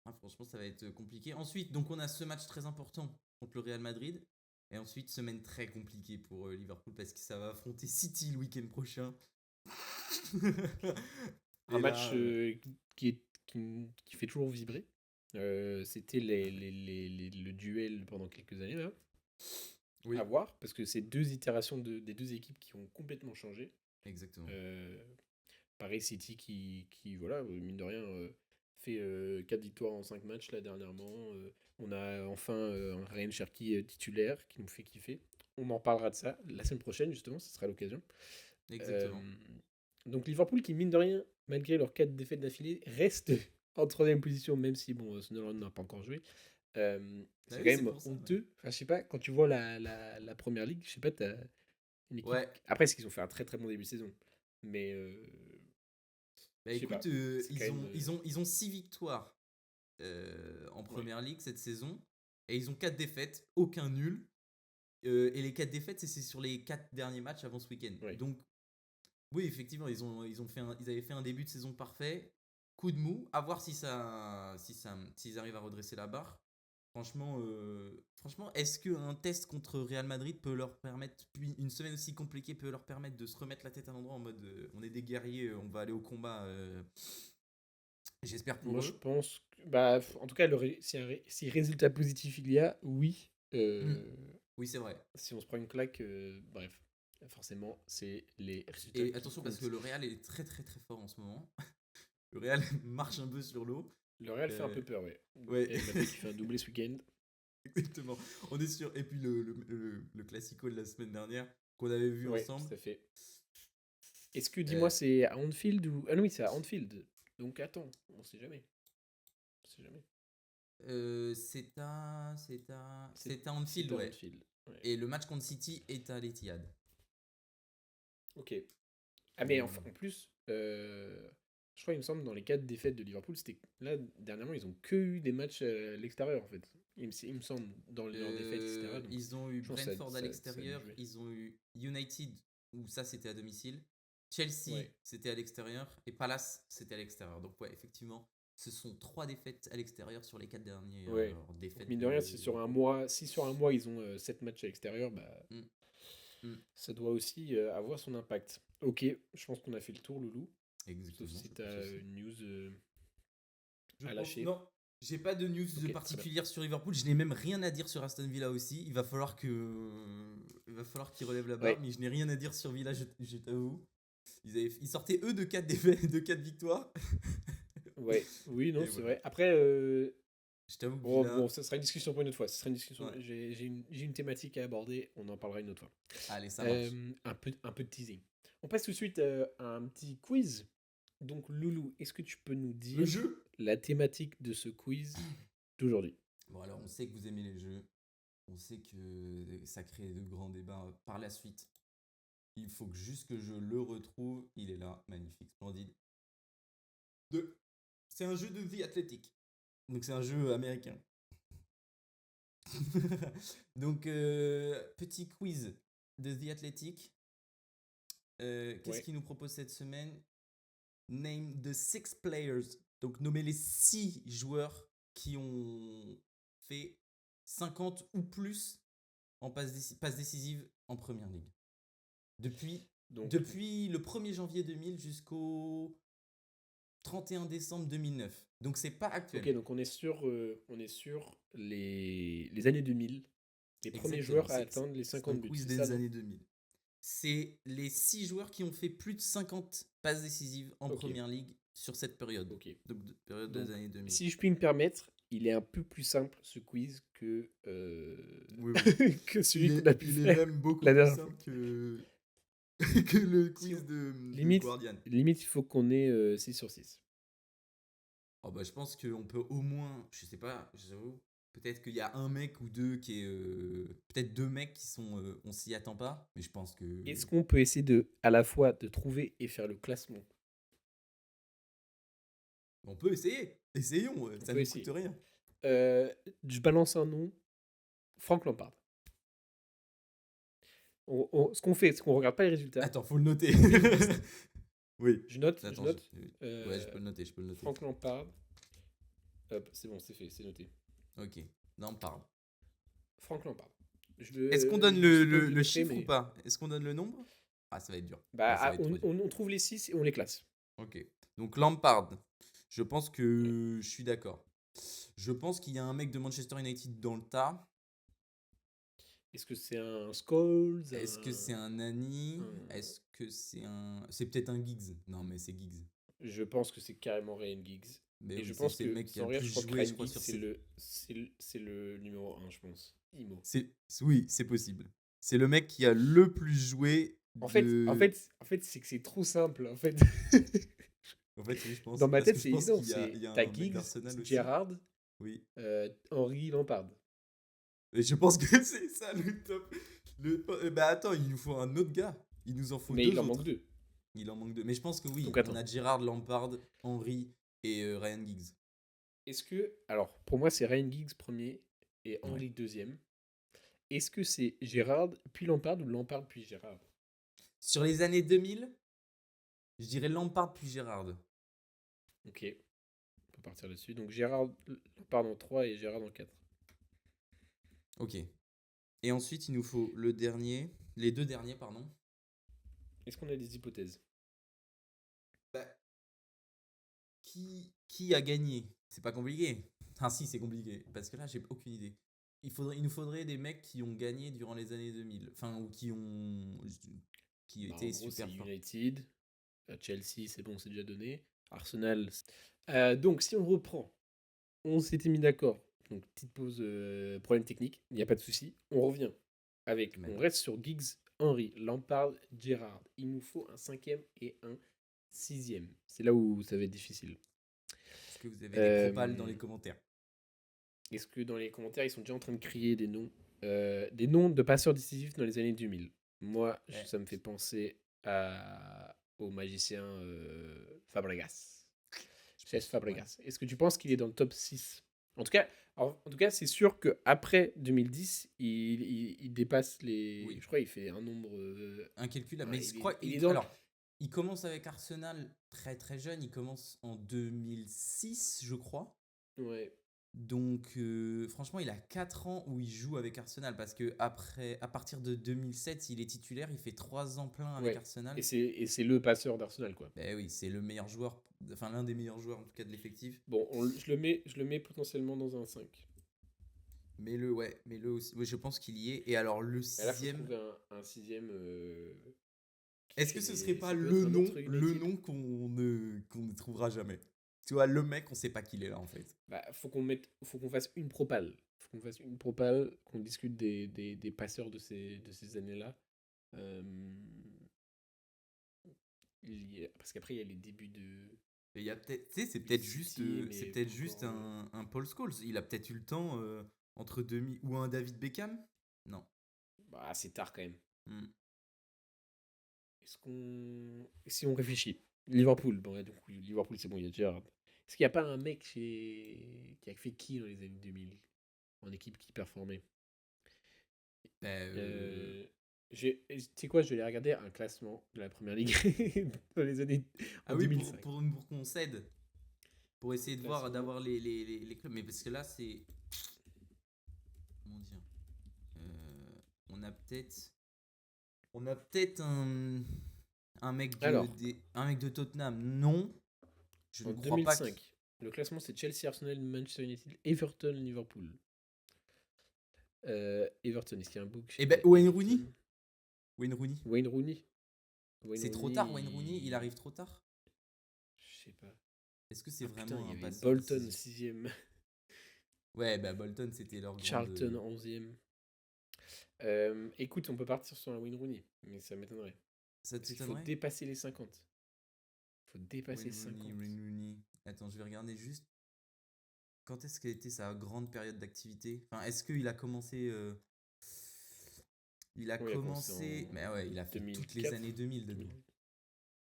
Ah, franchement, ça va être compliqué. Ensuite, donc on a ce match très important contre le Real Madrid. Et ensuite, semaine très compliquée pour Liverpool parce que ça va affronter City le week-end prochain. Un Et match là, qui fait toujours vibrer. C'était le duel pendant quelques années, là. À oui, voir, parce que c'est deux itérations des deux équipes qui ont complètement changé. exactement. Euh, Pareil, City qui voilà, mine de rien, fait 4 victoires en 5 matchs là dernièrement. On a enfin un Ryan Cherki titulaire qui nous fait kiffer. On en parlera de ça la semaine prochaine, justement, ce sera l'occasion. Euh, Exactement. donc Liverpool qui, mine de rien, malgré leurs 4 défaites d'affilée, reste en troisième position, même si bon, Sunderland n'a pas encore joué. Ah C'est oui, quand c'est même pour ça. Ouais. honteux. Enfin, je sais pas, quand tu vois la première ligue, je sais pas, t'as une équipe. Ouais. Après, c'est qu'ils ont fait un très très bon début de saison. Mais Bah je sais pas. écoute, C'est quand même. ils ont 6 victoires en Ouais. première ligue cette saison. Et ils ont 4 défaites, aucun nul. Et les 4 défaites, c'est sur les 4 derniers matchs avant ce week-end. Ouais. Donc, oui, effectivement, ils avaient fait un début de saison parfait. Coup de mou. À voir s'ils arrivent à redresser la barre. Franchement, est-ce qu'un test contre Real Madrid peut leur permettre, puis une semaine aussi compliquée peut leur permettre de se remettre la tête à l'endroit en mode on est des guerriers, on va aller au combat. J'espère Moi, pour je eux. pense que, bah, en tout cas, si résultat positif il y a, oui. Hmm. Oui, c'est vrai. Si on se prend une claque, bref, forcément, c'est les résultats Et qui attention parce que comptent. le Real est très très très fort en ce moment. Le Real marche un peu sur l'eau. Le Real fait un Euh, peu peur, ouais. ouais, Mbappé qui fait un doublé ce week-end. exactement. On est sûr. Et puis le classico de la semaine dernière qu'on avait vu Ouais, ensemble. tout à fait. Est-ce que, dis-moi, Euh, c'est à Anfield ou. Ah non, oui, c'est à Anfield. Donc attends, on sait jamais. On sait jamais. c'est à Anfield, C'est à ouais. Anfield. Ouais. Et le match contre City est à l'Etihad. Ok. Ah, mais Donc, en plus, je crois, il me semble, dans les 4 défaites de Liverpool, c'était là, dernièrement, ils ont que eu des matchs à l'extérieur, en fait. Il me semble, dans leurs défaites, etc. Donc, ils ont eu je pense que Brentford à ça a dû l'extérieur, jouer. ils ont eu United, où ça c'était à domicile, Chelsea Ouais. c'était à l'extérieur, et Palace c'était à l'extérieur. Donc ouais, effectivement, ce sont 3 défaites à l'extérieur sur les 4 dernières Ouais. Donc, défaites mine de rien, de si sur un Liverpool. mois, si sur un mois, ils ont 7 matchs à l'extérieur, bah, Hmm. Mm. ça doit aussi avoir son impact. Ok, je pense qu'on a fait le tour, Loulou. Sauf Exactement, si je tu pense as aussi. une news Je à pense, lâcher. non. J'ai pas de news Ok, très bien. particulière sur Liverpool. Je n'ai même rien à dire sur Aston Villa aussi. Il va falloir qu'ils relèvent la barre, Ouais, mais je n'ai rien à dire sur Villa, je t'avoue. Ils sortaient eux de 4 défaites, de 4 victoires. ouais, oui, non, Et c'est voilà. vrai. Après, Je t'avoue que bon, Villa. ça sera une discussion pour une autre fois. Ça sera une discussion. Ouais. J'ai une thématique à aborder. On en parlera une autre fois. Allez, ça marche. Un peu de teasing. On passe tout de suite à un petit quiz. Donc, Loulou, est-ce que tu peux nous Le dire jeu. la thématique de ce quiz d'aujourd'hui? Bon, alors, on sait que vous aimez les jeux. On sait que ça crée de grands débats par la suite. Il faut juste que je le retrouve. Il est là, magnifique, splendide. C'est un jeu de The Athletic. Donc, c'est un jeu américain. Donc, petit quiz de The Athletic. Qu'est-ce Ouais. qu'il nous propose cette semaine? Name the 6 players. Donc, nommer les 6 joueurs qui ont fait 50 ou plus en passe décisive en première ligue. Depuis, Donc, depuis le 1er janvier 2000 jusqu'au 31 décembre 2009. Donc, c'est pas ok, actuel. donc on est sur les années 2000. Les premiers Exactement. joueurs à atteindre les C'est un 50 buts, quiz c'est ça, des non? années 2000. C'est les 6 joueurs qui ont fait plus de 50 passes décisives en Ok, première ligue sur cette période. ok. Donc, période des Donc, années 2000. si je puis me permettre, il est un peu plus simple ce quiz que, Oui, oui. que celui qu'on a pu Il est faire même beaucoup la plus dernière fois. simple que, que le Si quiz on- de limite, Guardian. limite, il faut qu'on ait 6 sur 6. Oh bah, je pense qu'on peut au moins, je sais pas, j'avoue, peut-être qu'il y a un mec ou deux qui est. Peut-être deux mecs qui sont. On s'y attend pas, mais je pense que. Est-ce qu'on peut essayer à la fois de trouver et faire le classement? On peut essayer. Essayons, On ça peut nous coûte essayer. rien. Je balance un nom, Franck Lampard. Ce qu'on fait, c'est qu'on regarde pas les résultats. Attends, faut le noter. On fait une liste. Oui. Je note, je Attends, note. ouais, je peux le noter, je peux le noter. Franck Lampard. Hop, c'est bon, c'est fait, c'est noté. Ok. Non, on parle. Franck Lampard. Est-ce qu'on donne Je sais pas où je le le mettrai, chiffre ou mais pas? Est-ce qu'on donne le nombre? Ah, ça va être dur. bah, Là, ça va être trop dur. on trouve les 6 et on les classe. Ok. Donc Lampard, je pense Ouais. que je suis d'accord. Je pense qu'il y a un mec de Manchester United dans le tas. Est-ce que c'est un Scholes, Est-ce que c'est un Nani? un- Est-ce que c'est un... C'est peut-être un Giggs. Non, mais c'est Giggs. Je pense que c'est carrément Ryan Giggs. Mais Et je oui, pense c'est le que, mec qui a sans le rire, plus je crois que joué, je Ryan crois, Giggs, sur c'est ces... le numéro un, je pense. Imo. Oui, c'est possible. C'est le mec qui a le plus joué En fait, en de... fait, en fait c'est que c'est trop simple. En fait, En fait, oui, je pense. dans ma Parce tête, que je c'est pense évident. il y a T'as un mec Giggs, d'Arsenal aussi. Gerrard, Oui. Henry, Lampard. Et je pense que c'est ça le top. Bah attends, il nous faut un autre gars. Il nous en faut Mais il deux en manque autres. deux. Il en manque deux. Mais je pense que oui, Donc on attends. a Gerrard, Lampard, Henry et Ryan Giggs. Est-ce que. Alors, pour moi, c'est Ryan Giggs premier et Ouais. Henry deuxième. Est-ce que c'est Gerrard puis Lampard ou Lampard puis Gerrard? Sur les années 2000, je dirais Lampard puis Gerrard. Ok, on peut partir là-dessus. Donc Gerrard, Lampard en 3 et Gerrard en 4. Ok. Et ensuite, il nous faut le dernier. Les deux derniers, pardon. Est-ce qu'on a des hypothèses? Bah, qui a gagné? C'est pas compliqué. Ah si, c'est compliqué. Parce que là, j'ai aucune idée. Il nous faudrait des mecs qui ont gagné durant les années 2000. Enfin, ou qui Bah, en étaient gros, c'est super forts. United. Chelsea, c'est bon, c'est déjà donné. Arsenal. Donc, si on reprend, on s'était mis d'accord. Donc, petite pause, problème technique, il n'y a pas de souci. On revient avec. On reste sur Giggs, Henry, Lampard, Gerrard. Il nous faut un cinquième et un sixième. C'est là où ça va être difficile. Est-ce que vous avez des propales dans les commentaires? Est-ce que dans les commentaires, ils sont déjà en train de crier des noms de passeurs décisifs dans les années 2000? Moi, Ouais. ça me fait penser au magicien Fabregas. Cesc Fabregas. Est-ce que tu penses qu'il est dans le top 6? En tout cas, c'est sûr qu'après 2010, il dépasse les. Oui. Je crois qu'il fait un nombre. Incalculable. Ouais, Mais je crois. il est dans. Alors, il commence avec Arsenal très très jeune. Il commence en 2006, je crois. Ouais. Donc, franchement, il a 4 ans où il joue avec Arsenal parce que après, à partir de 2007, il est titulaire, il fait 3 ans plein avec Ouais. Arsenal. Et c'est le passeur d'Arsenal, quoi. Ben oui, c'est le meilleur joueur, enfin l'un des meilleurs joueurs en tout cas de l'effectif. Bon, je le mets potentiellement dans un 5. Mais le aussi, ouais, je pense qu'il y est. Et alors, le Et là, faut sixième, trouver un sixième qui est-ce que ce serait fait. pas Ça peut être un autre le United. nom qu'on ne trouvera jamais? Tu vois, le mec, on sait pas qu'il est là en fait. Bah, faut qu'on fasse une propale. Faut qu'on fasse une propale, qu'on discute des passeurs de ces années-là. Euh, parce qu'après, il y a les débuts de Et il y a peut-être, tu sais, City, c'est mais pas peut-être juste encore. un Paul Scholes. Il a peut-être eu le temps entre 2000 ou un David Beckham? Non. Bah, c'est tard quand même. Hmm. Est-ce qu'on. Si on réfléchit. Liverpool, bon, ouais, donc oui, Liverpool, c'est bon, il y a Gerrard. Est-ce qu'il n'y a pas un mec qui a fait qui dans les années 2000 en équipe qui performait? Ben, Euh, Tu sais quoi, je vais aller regarder un classement de la première ligue dans les années en ah oui, 2005. pour qu'on cède. Pour essayer de voir, Classement. d'avoir les clubs. Mais parce que là, c'est. Comment dire? On a peut-être. On a peut-être Alors, un mec de Tottenham. Non. Je en ne crois pas qu'il. 2005, le classement c'est Chelsea, Arsenal, Manchester United, Everton, Liverpool. Everton, est-ce qu'il y a un book Eh chez ben, Wayne Rooney. Everton? Wayne Rooney. Wayne Rooney. Wayne C'est trop tard, Rooney, Wayne Rooney. Il arrive trop tard. je sais pas. Est-ce que c'est Ah putain, il vraiment y un avait passeur Bolton décisif? 6ème, Ouais, bah Bolton, c'était leur grande. Charlton 11ème. Écoute, on peut partir sur un Wayne Rooney, mais ça m'étonnerait. Ça Parce qu'il faut t'étonnerait? dépasser les 50. Il faut dépasser Wayne Rooney, 50. Wayne Rooney. Attends, je vais regarder juste. Quand est-ce qu'a été sa grande période d'activité? Enfin, est-ce qu'il a commencé. Il a Oui, il a commencé commencé. en Mais ouais, il a fait toutes les 2004. années 2000 dedans. 2000.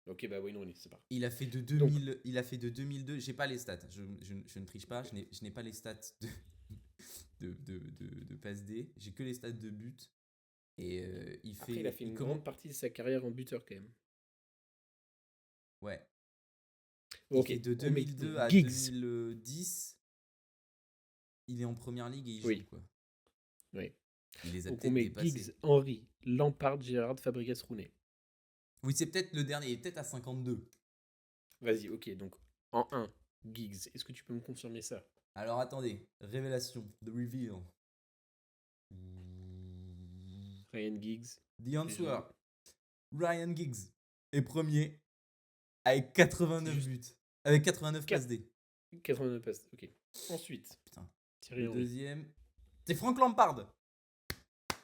Ok, bah Wayne Rooney, c'est parti. Il a fait de Donc, 2000, il a fait de 2002. J'ai pas les stats. Je ne triche pas. ok. Je n'ai pas les stats de passe D. J'ai que les stats de but. Et Après, il a fait il une commence. grande partie de sa carrière en buteur quand même. Ouais. Bon, Il ok, fait de on met 2002 à Giggs. 2010. Il est en première ligue et il joue Oui, quoi. oui. Il les a Donc on peut-être met Giggs, dépassés. Henry, Lampard, Gerrard, Fabregas, Rooney. Oui, c'est peut-être le dernier. Il est peut-être à 52. Vas-y, ok, donc en un, Giggs. Est-ce que tu peux me confirmer ça? Alors attendez. Révélation. The reveal. Ryan Giggs, The answer. légende. Ryan Giggs est premier avec C'est 89 juste buts. Avec 89 passes 4, D. 89 passes. Ok. Ensuite, Putain. Thierry Le Henry. deuxième. C'est Frank Lampard.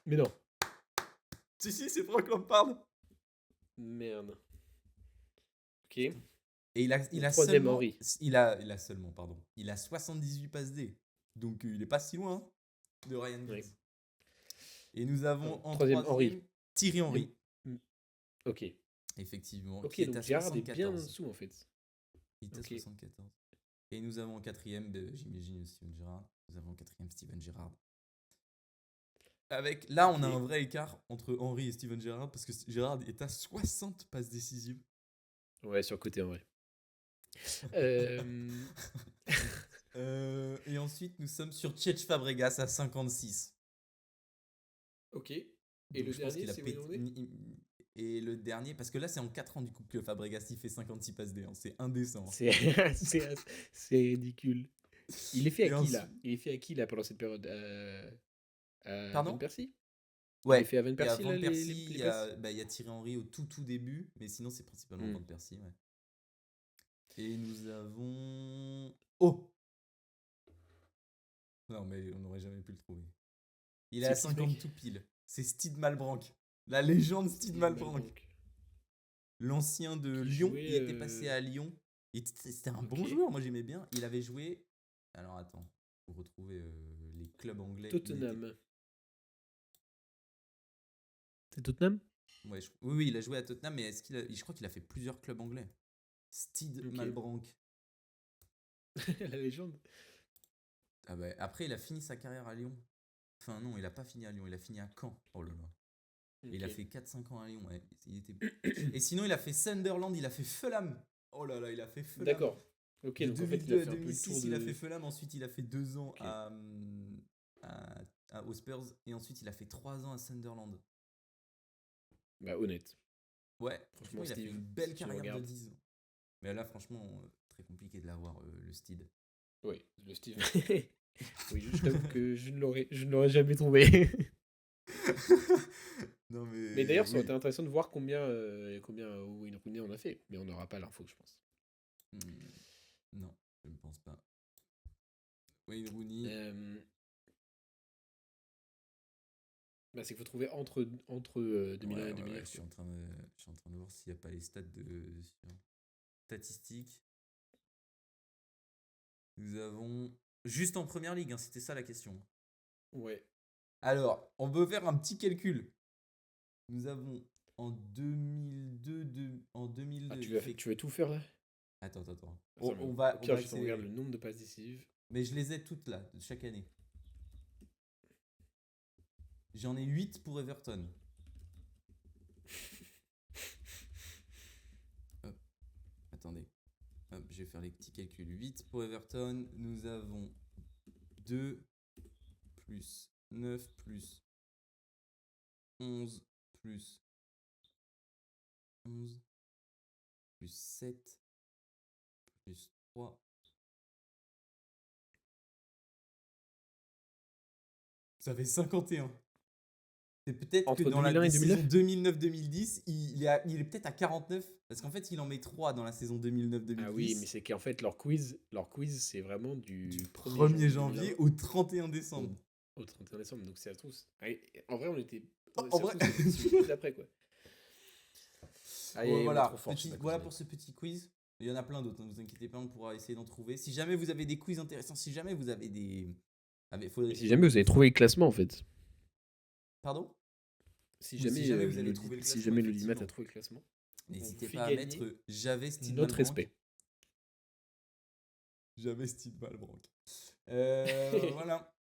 Mais non. Si, c'est Frank Lampard. Merde. Ok. Et il Donc a troisième, seulement. Henry. Il a seulement, pardon. Il a 78 passes D. Donc il est pas si loin de Ryan Oui. Giggs. Et nous avons en Troisième, Henry. troisième Thierry Henry. Ok. Effectivement. Ok, Qui est donc à Gerrard est bien en 74. dessous en fait. Il est à Ok. 74. Et nous avons en quatrième, j'imagine, Steven Gerrard. Nous avons en quatrième Steven Gerrard. Là, on a un Ok. vrai écart entre Henry et Steven Gerrard parce que Gerrard est à 60 passes décisives. Ouais, sur le côté en vrai. Euh, Et ensuite, nous sommes sur Tchetch Fabregas à 56. ok. Et Donc le je pense dernier, qu'il a c'est Wayne pété. Rooney? Et le dernier, parce que là, c'est en 4 ans du coup que Fabregas il fait 56 passes D. Hein. C'est indécent. C'est c'est ridicule. Il est fait à Et qui là? ensuite. Il est fait à qui là pendant cette période? À Van Pardon? Persie? Il est Ouais. fait à Van Et à Persie Van là Persie, les passes? il y a Thierry Henry au tout début, mais sinon, c'est principalement Hmm. Van Persie. Ouais. Et nous avons. Oh! Non, mais on n'aurait jamais pu le trouver. Il est C'est à qui ce mec? 50 tout pile. C'est Steve Malbranck. La légende Steve Steve Malbranck. Malbranck. L'ancien de Qui Lyon. Il jouait. était passé à Lyon. C'était un bon Ok. joueur, moi j'aimais bien. Il avait joué. Alors attends, pour retrouver les clubs anglais. Tottenham. C'est Tottenham? Ouais, oui, il a joué à Tottenham, mais je crois qu'il a fait plusieurs clubs anglais. Steve Ok. Malbranck. La légende. Ah bah, après, il a fini sa carrière à Lyon. Enfin, non, il a pas fini à Lyon, il a fini à Caen. Oh là là. Et il a Ok. fait 4-5 ans à Lyon. Ouais. Et sinon, il a fait Sunderland, il a fait Fulham. Oh là là, il a fait Fulham. D'accord. Ok, De donc en fait, il a 2002 à fait un peu le tour 2006, il a fait de. Fulham. Ensuite, il a fait 2 ans Ok. aux Spurs. Et ensuite, il a fait 3 ans à Sunderland. Bah, honnête. Ouais, franchement, Franchement, il a fait Steve, une belle si tu carrière de regardes. 10 ans. Mais là, franchement, très compliqué de l'avoir, le Steed. Oui, le Steve. Oui, je t'avoue que je ne l'aurais jamais trouvé. Non, Mais mais d'ailleurs, ça aurait oui. été intéressant de voir combien Wayne Rooney en a fait. Mais on n'aura pas l'info, je pense. Hmm, non, je ne pense pas. Wayne Rooney. Euh, Bah, c'est qu'il faut trouver entre 2001 Ouais, et ouais, ouais. 2009, quoi. Je suis en train de voir s'il n'y a pas les stats sur statistiques. Nous avons. Juste en première ligue, hein, c'était ça la question. Ouais. Alors, on peut faire un petit calcul. Nous avons en 2002, en Ah, 2002, tu il vas, fait. tu vas tout faire là? Attends, attends, attends. Attends, mais au On pire, va juste on regarde le accélérer. nombre de passes décisives. Mais je les ai toutes là, de chaque année. J'en ai 8 pour Everton. Hop, attendez. Hop, je vais faire les petits calculs. 8 pour Everton. Nous avons 2 plus 9 plus 11 plus 11 plus 7 plus 3. Ça fait 51. C'est peut-être que Entre dans 2001 la et saison 2009? 2009-2010, il est peut-être à 49. Parce qu'en fait, il en met 3 dans la saison Ah oui, mais 2009-2010. c'est qu'en fait, leur quiz, c'est vraiment Du du 1er 1er janvier janvier 2001 au 31 au, décembre. au 31 décembre. Donc, c'est à tous. En vrai, on était. En C'est à vrai. tous, c'était celui juste après, quoi. Bon, Allez, on est trop voilà, fort chez voilà Bakouzine. pour ce petit quiz. Il y en a plein d'autres, ne vous inquiétez pas, on pourra essayer d'en trouver. Si jamais vous avez des quiz intéressants, si jamais vous avez des. Mais si jamais vous avez trouvé le classement, en fait. Pardon? Si Oui, si jamais, jamais vous avez trouvé le classement, l'audimat a effectivement. trouvé le classement, on vous N'hésitez fait pas à gagner mettre J'avais Steve notre Malbranck. respect. J'avais Steve Malbranck. Voilà.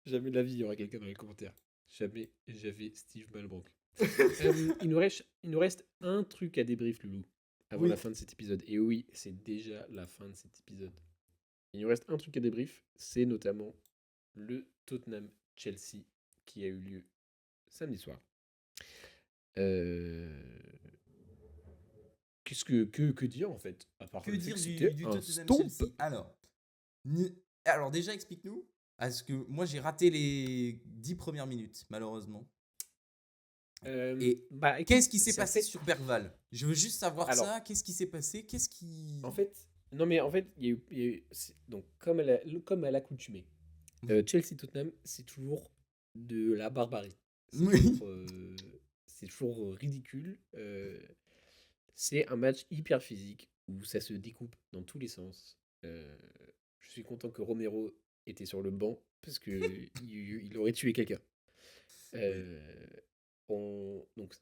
Jamais de la vie, il y aura quelqu'un dans les commentaires. Jamais j'avais Steve Malbranck. Il nous reste un truc à débrief, Loulou, avant la Oui. fin de cet épisode. Et oui, c'est déjà la fin de cet épisode. Il nous reste un truc à débrief, c'est notamment le Tottenham-Chelsea qui a eu lieu samedi soir. Euh, que dire en fait, à part Que le fait dire que c'était du un Tottenham stomp. Chelsea? Alors déjà, explique-nous. Parce que moi, j'ai raté les 10 premières minutes, malheureusement. Et Bah écoute, qu'est-ce qui s'est c'est en passé fait. sur Bergval? Je veux juste savoir Alors, ça. Qu'est-ce qui s'est passé? Qu'est-ce qui. en fait, non mais en fait, il y a eu- donc comme à l'accoutumée, Chelsea-Tottenham, c'est toujours de la barbarie. C'est Oui. toujours, ridicule. C'est un match hyper physique où ça se découpe dans tous les sens. Je suis content que Romero était sur le banc parce que il aurait tué quelqu'un. Oui. Euh, donc,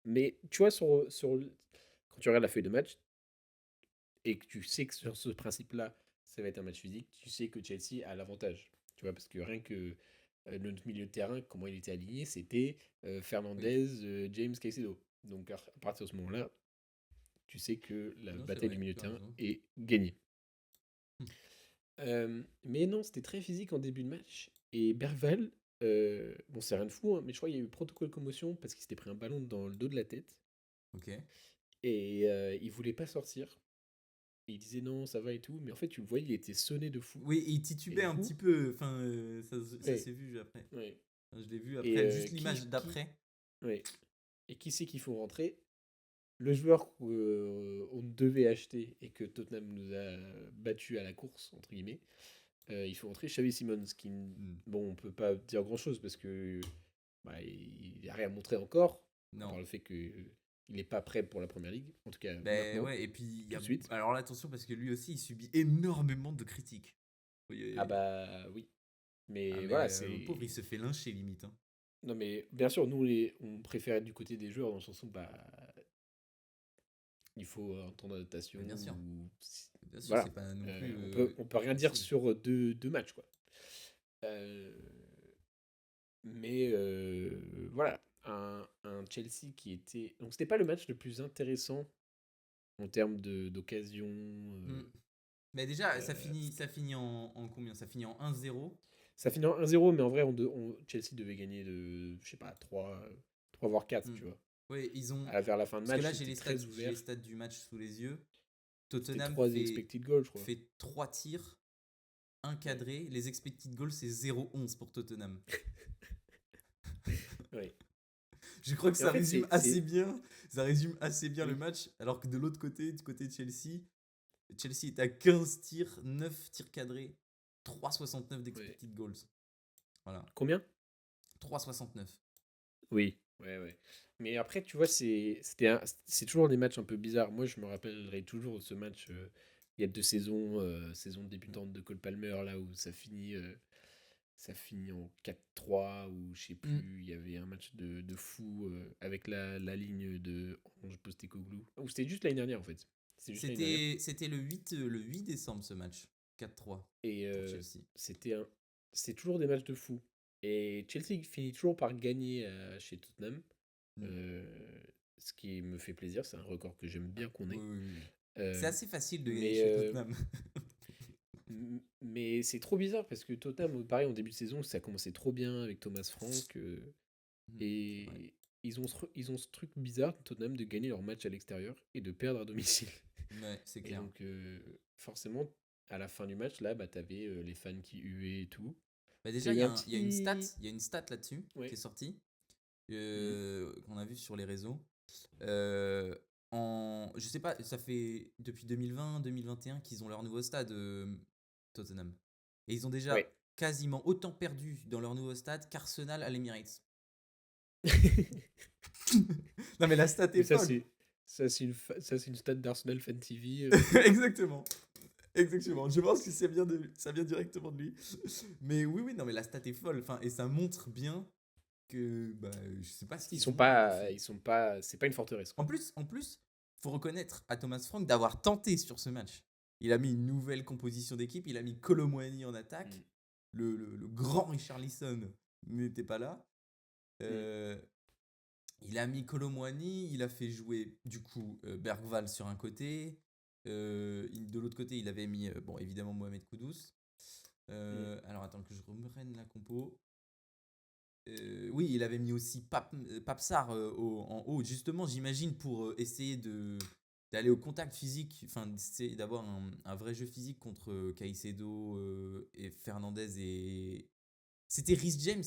mais tu vois, quand tu regardes la feuille de match et que tu sais que sur ce principe-là, ça va être un match physique, tu sais que Chelsea a l'avantage. Tu vois, parce que rien que notre milieu de terrain, comment il était aligné, c'était Oui. Fernandez, James, Caicedo. Donc à partir de ce moment-là, tu sais que la Non, c'est bataille du vrai. milieu de Tu as terrain raison. est gagnée. Mais non, c'était très physique en début de match. Et Bergval, bon, c'est rien de fou, hein, mais je crois qu'il y a eu protocole commotion parce qu'il s'était pris un ballon dans le dos de la tête. Ok. Et il voulait pas sortir. Et il disait non, ça va et tout. Mais en fait, tu le voyais, il était sonné de fou. Oui, et il Et titubait du un coup, petit peu. Enfin, ça ouais, s'est vu après. ouais. Enfin, je l'ai vu Et après. Juste l'image d'après. ouais. Et qui c'est qu'il faut rentrer? Le joueur qu'on devait acheter et que Tottenham nous a battu à la course, entre guillemets, il faut rentrer Xavi Simons, Hmm. bon, on peut pas dire grand-chose parce que bah, il n'a rien montré encore, à Non. part le fait qu'il n'est pas prêt pour la Première Ligue, en tout cas Ben maintenant, ouais, et puis tout de suite. alors là, attention parce que lui aussi il subit énormément de critiques. Ah bah oui, Ah mais mais voilà, le pauvre il c'est... se fait lyncher limite, hein. Non mais bien sûr, nous on préfère être du côté des joueurs dans le sens où bah, il faut un temps d'adaptation, Mais bien sûr, c'est voilà. pas non plus On peut rien dire facile. sur deux matchs, quoi. Euh, Mais voilà, un Chelsea qui était. Donc, c'était pas le match le plus intéressant en termes d'occasion. Mm. Mais déjà, Euh, ça finit en combien? Ça finit en 1-0. Ça finit en 1-0, mais en vrai, Chelsea devait gagner de, je sais pas, 3 voire 4, Mm. tu vois. Oui, ils ont. Vers la fin de Parce que match, là, c'était très j'ai les ouvert. stats du match sous les yeux. C'était Tottenham 3 expected goals, je crois. fait 3 tirs, un Ouais. cadré. Les expected goals, c'est 0,11 pour Tottenham. Ouais. Je crois que Et en ça fait, résume assez bien. Ça résume assez bien le oui, match. Alors que de l'autre côté, du côté de Chelsea, Chelsea est à 15 tirs, 9 tirs cadrés, 3,69 ouais. d'expected goals. Voilà. Combien? 3,69. Oui. Ouais, ouais. Mais après, tu vois, c'est toujours des matchs un peu bizarres. Moi, je me rappellerai toujours de ce match, il y a 2 saisons, saison débutante de Cole Palmer, là où ça finit en 4-3, ou je sais Mm. plus, il y avait un match de fou, avec la ligne de Ange Postecoglou. Ou c'était juste l'année dernière, en fait. C'est juste l'année dernière. C'était le 8 décembre ce match. 4-3 Et pour Chelsea. c'était c'est toujours des matchs de fou. Et Chelsea finit toujours par gagner, chez Tottenham. Mm. euh, Ce qui me fait plaisir, c'est un record que j'aime bien qu'on Oui, ait. oui, oui. C'est Euh, assez facile de gagner mais chez Tottenham. mais c'est trop bizarre parce que Tottenham, pareil, en début de saison, ça a commencé trop bien avec Thomas Frank. Mm. Ouais. Et ils ont ce truc bizarre, Tottenham, de gagner leur match à l'extérieur et de perdre à domicile. Ouais, c'est Et clair. donc, forcément, à la fin du match, là, bah, t'avais les fans qui huaient et tout. Bah Il y déjà, a eu un il y a une stat, petit. il y a une stat là-dessus qui est Ouais. sortie, Mhm. qu'on a vu sur les réseaux. Je sais pas, ça fait depuis 2020-2021 qu'ils ont leur nouveau stade, Tottenham. Et ils ont déjà Ouais. quasiment autant perdu dans leur nouveau stade qu'Arsenal à l'Emirates. Non mais la stat Mais est folle. ça, c'est une stat d'Arsenal Fan TV. Exactement. Exactement. Je pense que ça vient directement de lui. Mais oui, oui, non, mais la stat est folle. Enfin, et ça montre bien que, bah, je sais pas ce Ils qu'ils sont ont, les pas, filles. ils sont pas, c'est pas une forteresse, quoi. Faut reconnaître à Thomas Frank d'avoir tenté sur ce match. Il a mis une nouvelle composition d'équipe. Il a mis Kolo Muani en attaque. Mm. Le grand Richarlison n'était pas là. Mm. Euh, il a mis Kolo Muani. Il a fait jouer, du coup, Bergval sur un côté. De l'autre côté, il avait mis, bon, évidemment, Mohamed Kudus. Mm. Alors, attends que je reprenne la compo. Oui, il avait mis aussi Papsar en haut, justement, j'imagine, pour essayer d'aller au contact physique, enfin, d'essayer d'avoir un vrai jeu physique contre Caicedo et Fernandez. C'était Rhys James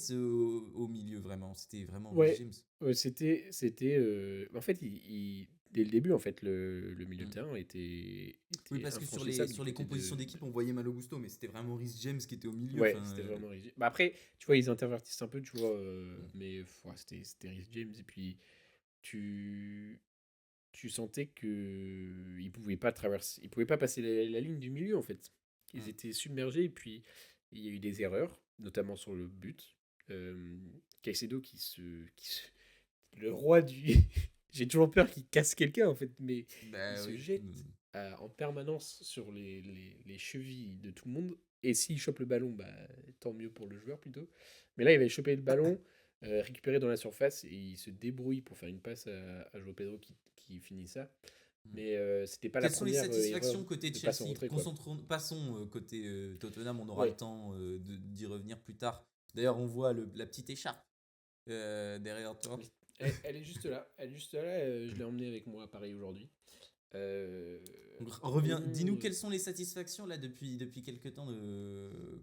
au milieu, vraiment. C'était vraiment Rhys Ouais, James. en fait, dès le début, en fait, le milieu de Mm. terrain Oui, était parce que infranchissable du sur les côté compositions de. d'équipe, on voyait Malo Gusto, mais c'était vraiment Rhys James qui était au milieu. Ouais, Enfin, c'était vraiment rigide. Bah après, tu vois, ils intervertissent un peu, tu vois, mm. mais ouais, c'était Reece James. Et puis, tu, tu sentais que ils pouvaient pas passer la ligne du milieu, en fait. Ils Mm. étaient submergés, et puis il y a eu des erreurs, notamment sur le but. Euh, Caicedo le roi du. J'ai toujours peur qu'il casse quelqu'un, en fait, mais il Bah se oui. jette en permanence sur les chevilles de tout le monde. Et s'il chope le ballon, bah, tant mieux pour le joueur plutôt. Mais là, il avait chopé le ballon, récupéré dans la surface, et il se débrouille pour faire une passe à João Pedro qui finit ça. Mm. Mais c'était pas la Quelles sont les première erreur satisfactions côté de passe en Chelsea? retrait, quoi. Passons côté Tottenham, on aura le Ouais, temps d'y revenir plus tard. D'ailleurs, on voit la petite écharpe derrière toi. elle est juste là. Elle est juste là. Je l'ai emmenée avec moi à Paris aujourd'hui. Euh, Donc, dis-nous on, quelles sont les satisfactions là depuis quelques temps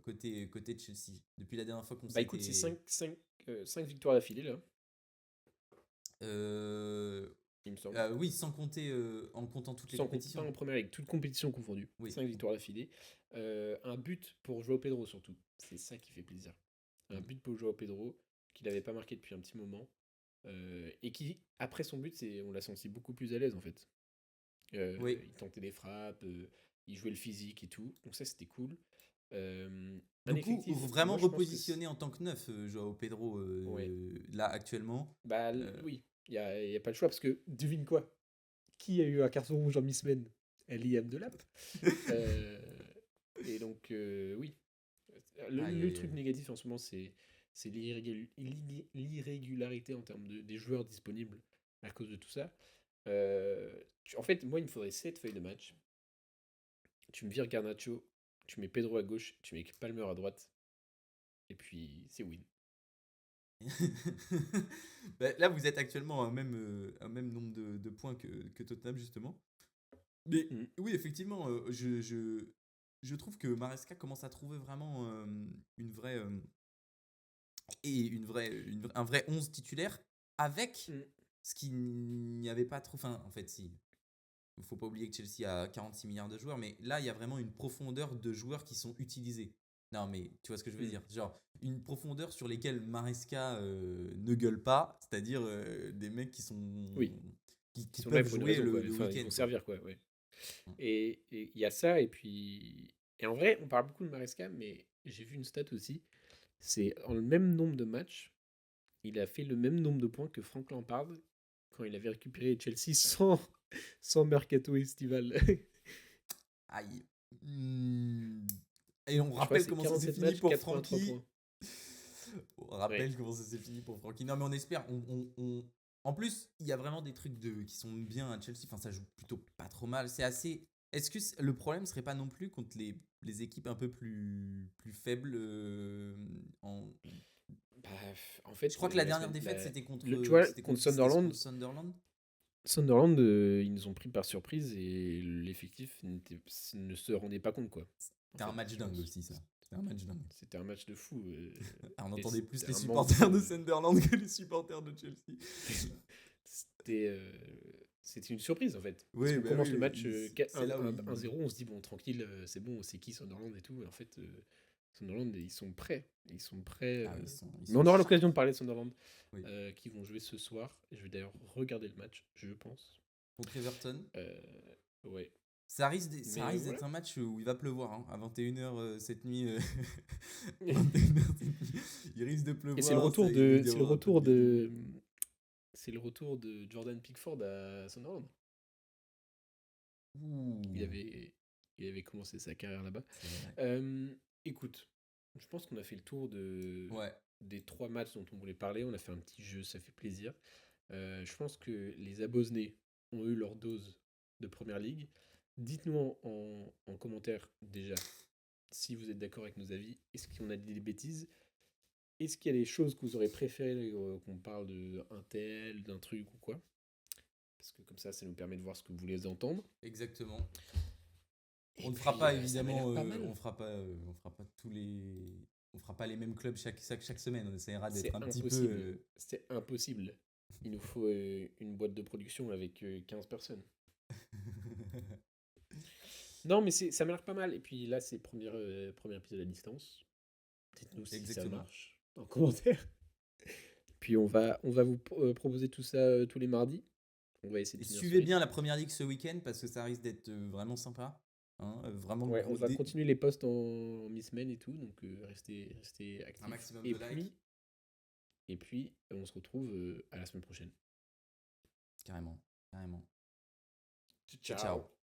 côté de Chelsea. Depuis la dernière fois qu'on Bah écoute, c'est s'était. 5 victoires d'affilée, là, Euh, il me semble. oui, sans compter en comptant toutes les Pas compétitions. en première ligue, toutes compétitions confondues. Oui. 5 victoires d'affilée. Un but pour Joao Pedro, surtout. C'est ça qui fait plaisir. Un Mm. but pour Joao Pedro, qu'il n'avait pas marqué depuis un petit moment. Et qui, après son but, on l'a senti beaucoup plus à l'aise, en fait. Oui. Il tentait des frappes, il jouait le physique et tout. Donc ça, c'était cool. Un Du coup, effectif, vraiment moi, je pense que. repositionné en tant que neuf, Joao Pedro, Ouais. là actuellement. Bah Euh, oui, y a pas le choix, parce que devine quoi? Qui a eu un carton rouge en mi-semaine? Liam Delap. Euh, et donc, oui. Aïe, Le aïe, truc aïe. négatif en ce moment, c'est l'irrégularité en termes des joueurs disponibles à cause de tout ça. En fait, moi, il me faudrait 7 feuilles de match. Tu me vires Garnacho, tu mets Pedro à gauche, tu mets Palmer à droite, et puis c'est win. Bah, là, vous êtes actuellement à un même nombre de points que Tottenham, justement. Mais Mm. oui, effectivement, je trouve que Maresca commence à trouver vraiment une vraie, un vrai 11 titulaire avec Mm. ce qu'il n'y avait pas trop. Enfin, en fait, si. Il ne faut pas oublier que Chelsea a 46 milliards de joueurs, mais là, il y a vraiment une profondeur de joueurs qui sont utilisés. Non, mais tu vois ce que je veux Mm. dire. Genre, une profondeur sur lesquelles Maresca ne gueule pas, c'est-à-dire des mecs qui sont. Oui, Qui ils sont là peuvent pour une jouer raison, quoi. le Enfin, ils week-end, vont quoi. servir, quoi, ouais. Et il y a ça, et puis... Et en vrai, on parle beaucoup de Maresca, mais j'ai vu une stat aussi. C'est en le même nombre de matchs, il a fait le même nombre de points que Frank Lampard quand il avait récupéré Chelsea sans mercato estival. Aïe. Et on Je crois que rappelle c'est comment ça s'est 47 fini matchs, pour 83 Francky. points. On Ouais. rappelle comment ça s'est fini pour Francky. Non, mais on espère. En plus, il y a vraiment des trucs qui sont bien à Chelsea. Enfin, ça joue plutôt pas trop mal. C'est assez. Est-ce que le problème serait pas non plus contre les équipes un peu plus faibles Bah, en Je fait, crois que la dernière défaite, tu vois, c'était contre c'était Sunderland, contre Sunderland. Sunderland, ils nous ont pris par surprise et l'effectif ne se rendait pas compte, quoi. En C'était un fait, match je dingue pense. aussi, ça. C'était un match dingue. C'était un match de fou. Ah, on Et entendait plus c'était les un manque supporters de de. Sunderland que les supporters de Chelsea. C'était c'était une surprise, en fait. Parce Oui, qu'on bah commence oui, le match c'est là où 1-0, on se dit, bon, tranquille, c'est bon, c'est qui Sunderland et tout. Et en fait, Sunderland, ils sont prêts. Ils sont prêts. Ah, ils Mais on sont aura sharp. l'occasion de parler de Sunderland, Oui. qui vont jouer ce soir. Et je vais d'ailleurs regarder le match, je pense. Contre Everton. Euh, ouais. Ça Mais risque voilà. d'être un match où il va pleuvoir hein, à 21h cette nuit. 21h cette nuit. Il risque de Et c'est le pleuvoir, retour il risque de, d'y c'est le avoir un peu de retour gazou. de, c'est le retour de Jordan Pickford à Sunderland. Il Ouh, avait, il avait commencé sa carrière là-bas. c'est vrai. Euh, Écoute, je pense qu'on a fait le tour Ouais. des 3 matchs dont on voulait parler. On a fait un petit jeu, ça fait plaisir. Je pense que les abonnés ont eu leur dose de Première Ligue. Dites-nous en commentaire déjà si vous êtes d'accord avec nos avis. Est-ce qu'on a dit des bêtises? Est-ce qu'il y a des choses que vous aurez préféré qu'on parle d'un tel, d'un truc ou quoi? Parce que comme ça nous permet de voir ce que vous voulez entendre. Exactement. On Et ne fera puis, pas ça m'a évidemment, l'air pas mal. on fera pas on fera pas les mêmes clubs chaque semaine. On essaiera d'être C'est un petit peu. impossible. C'est impossible. Il nous faut une boîte de production avec 15 personnes. Non, mais ça m'a l'air pas mal. Et puis là, c'est premier épisode à distance. Dites-nous si ça Exactement. marche en commentaire. Puis on va vous proposer tout ça tous les mardis. On va essayer de Et tenir ce suivez bien rythme. la première ligue ce week-end parce que ça risque d'être vraiment sympa. Hein, vraiment Ouais, on gros, va continuer les posts en mi-semaine et tout, donc restez un actifs. maximum Et de likes. puis, on se retrouve à la semaine prochaine. Carrément. Carrément. Ciao. Ciao.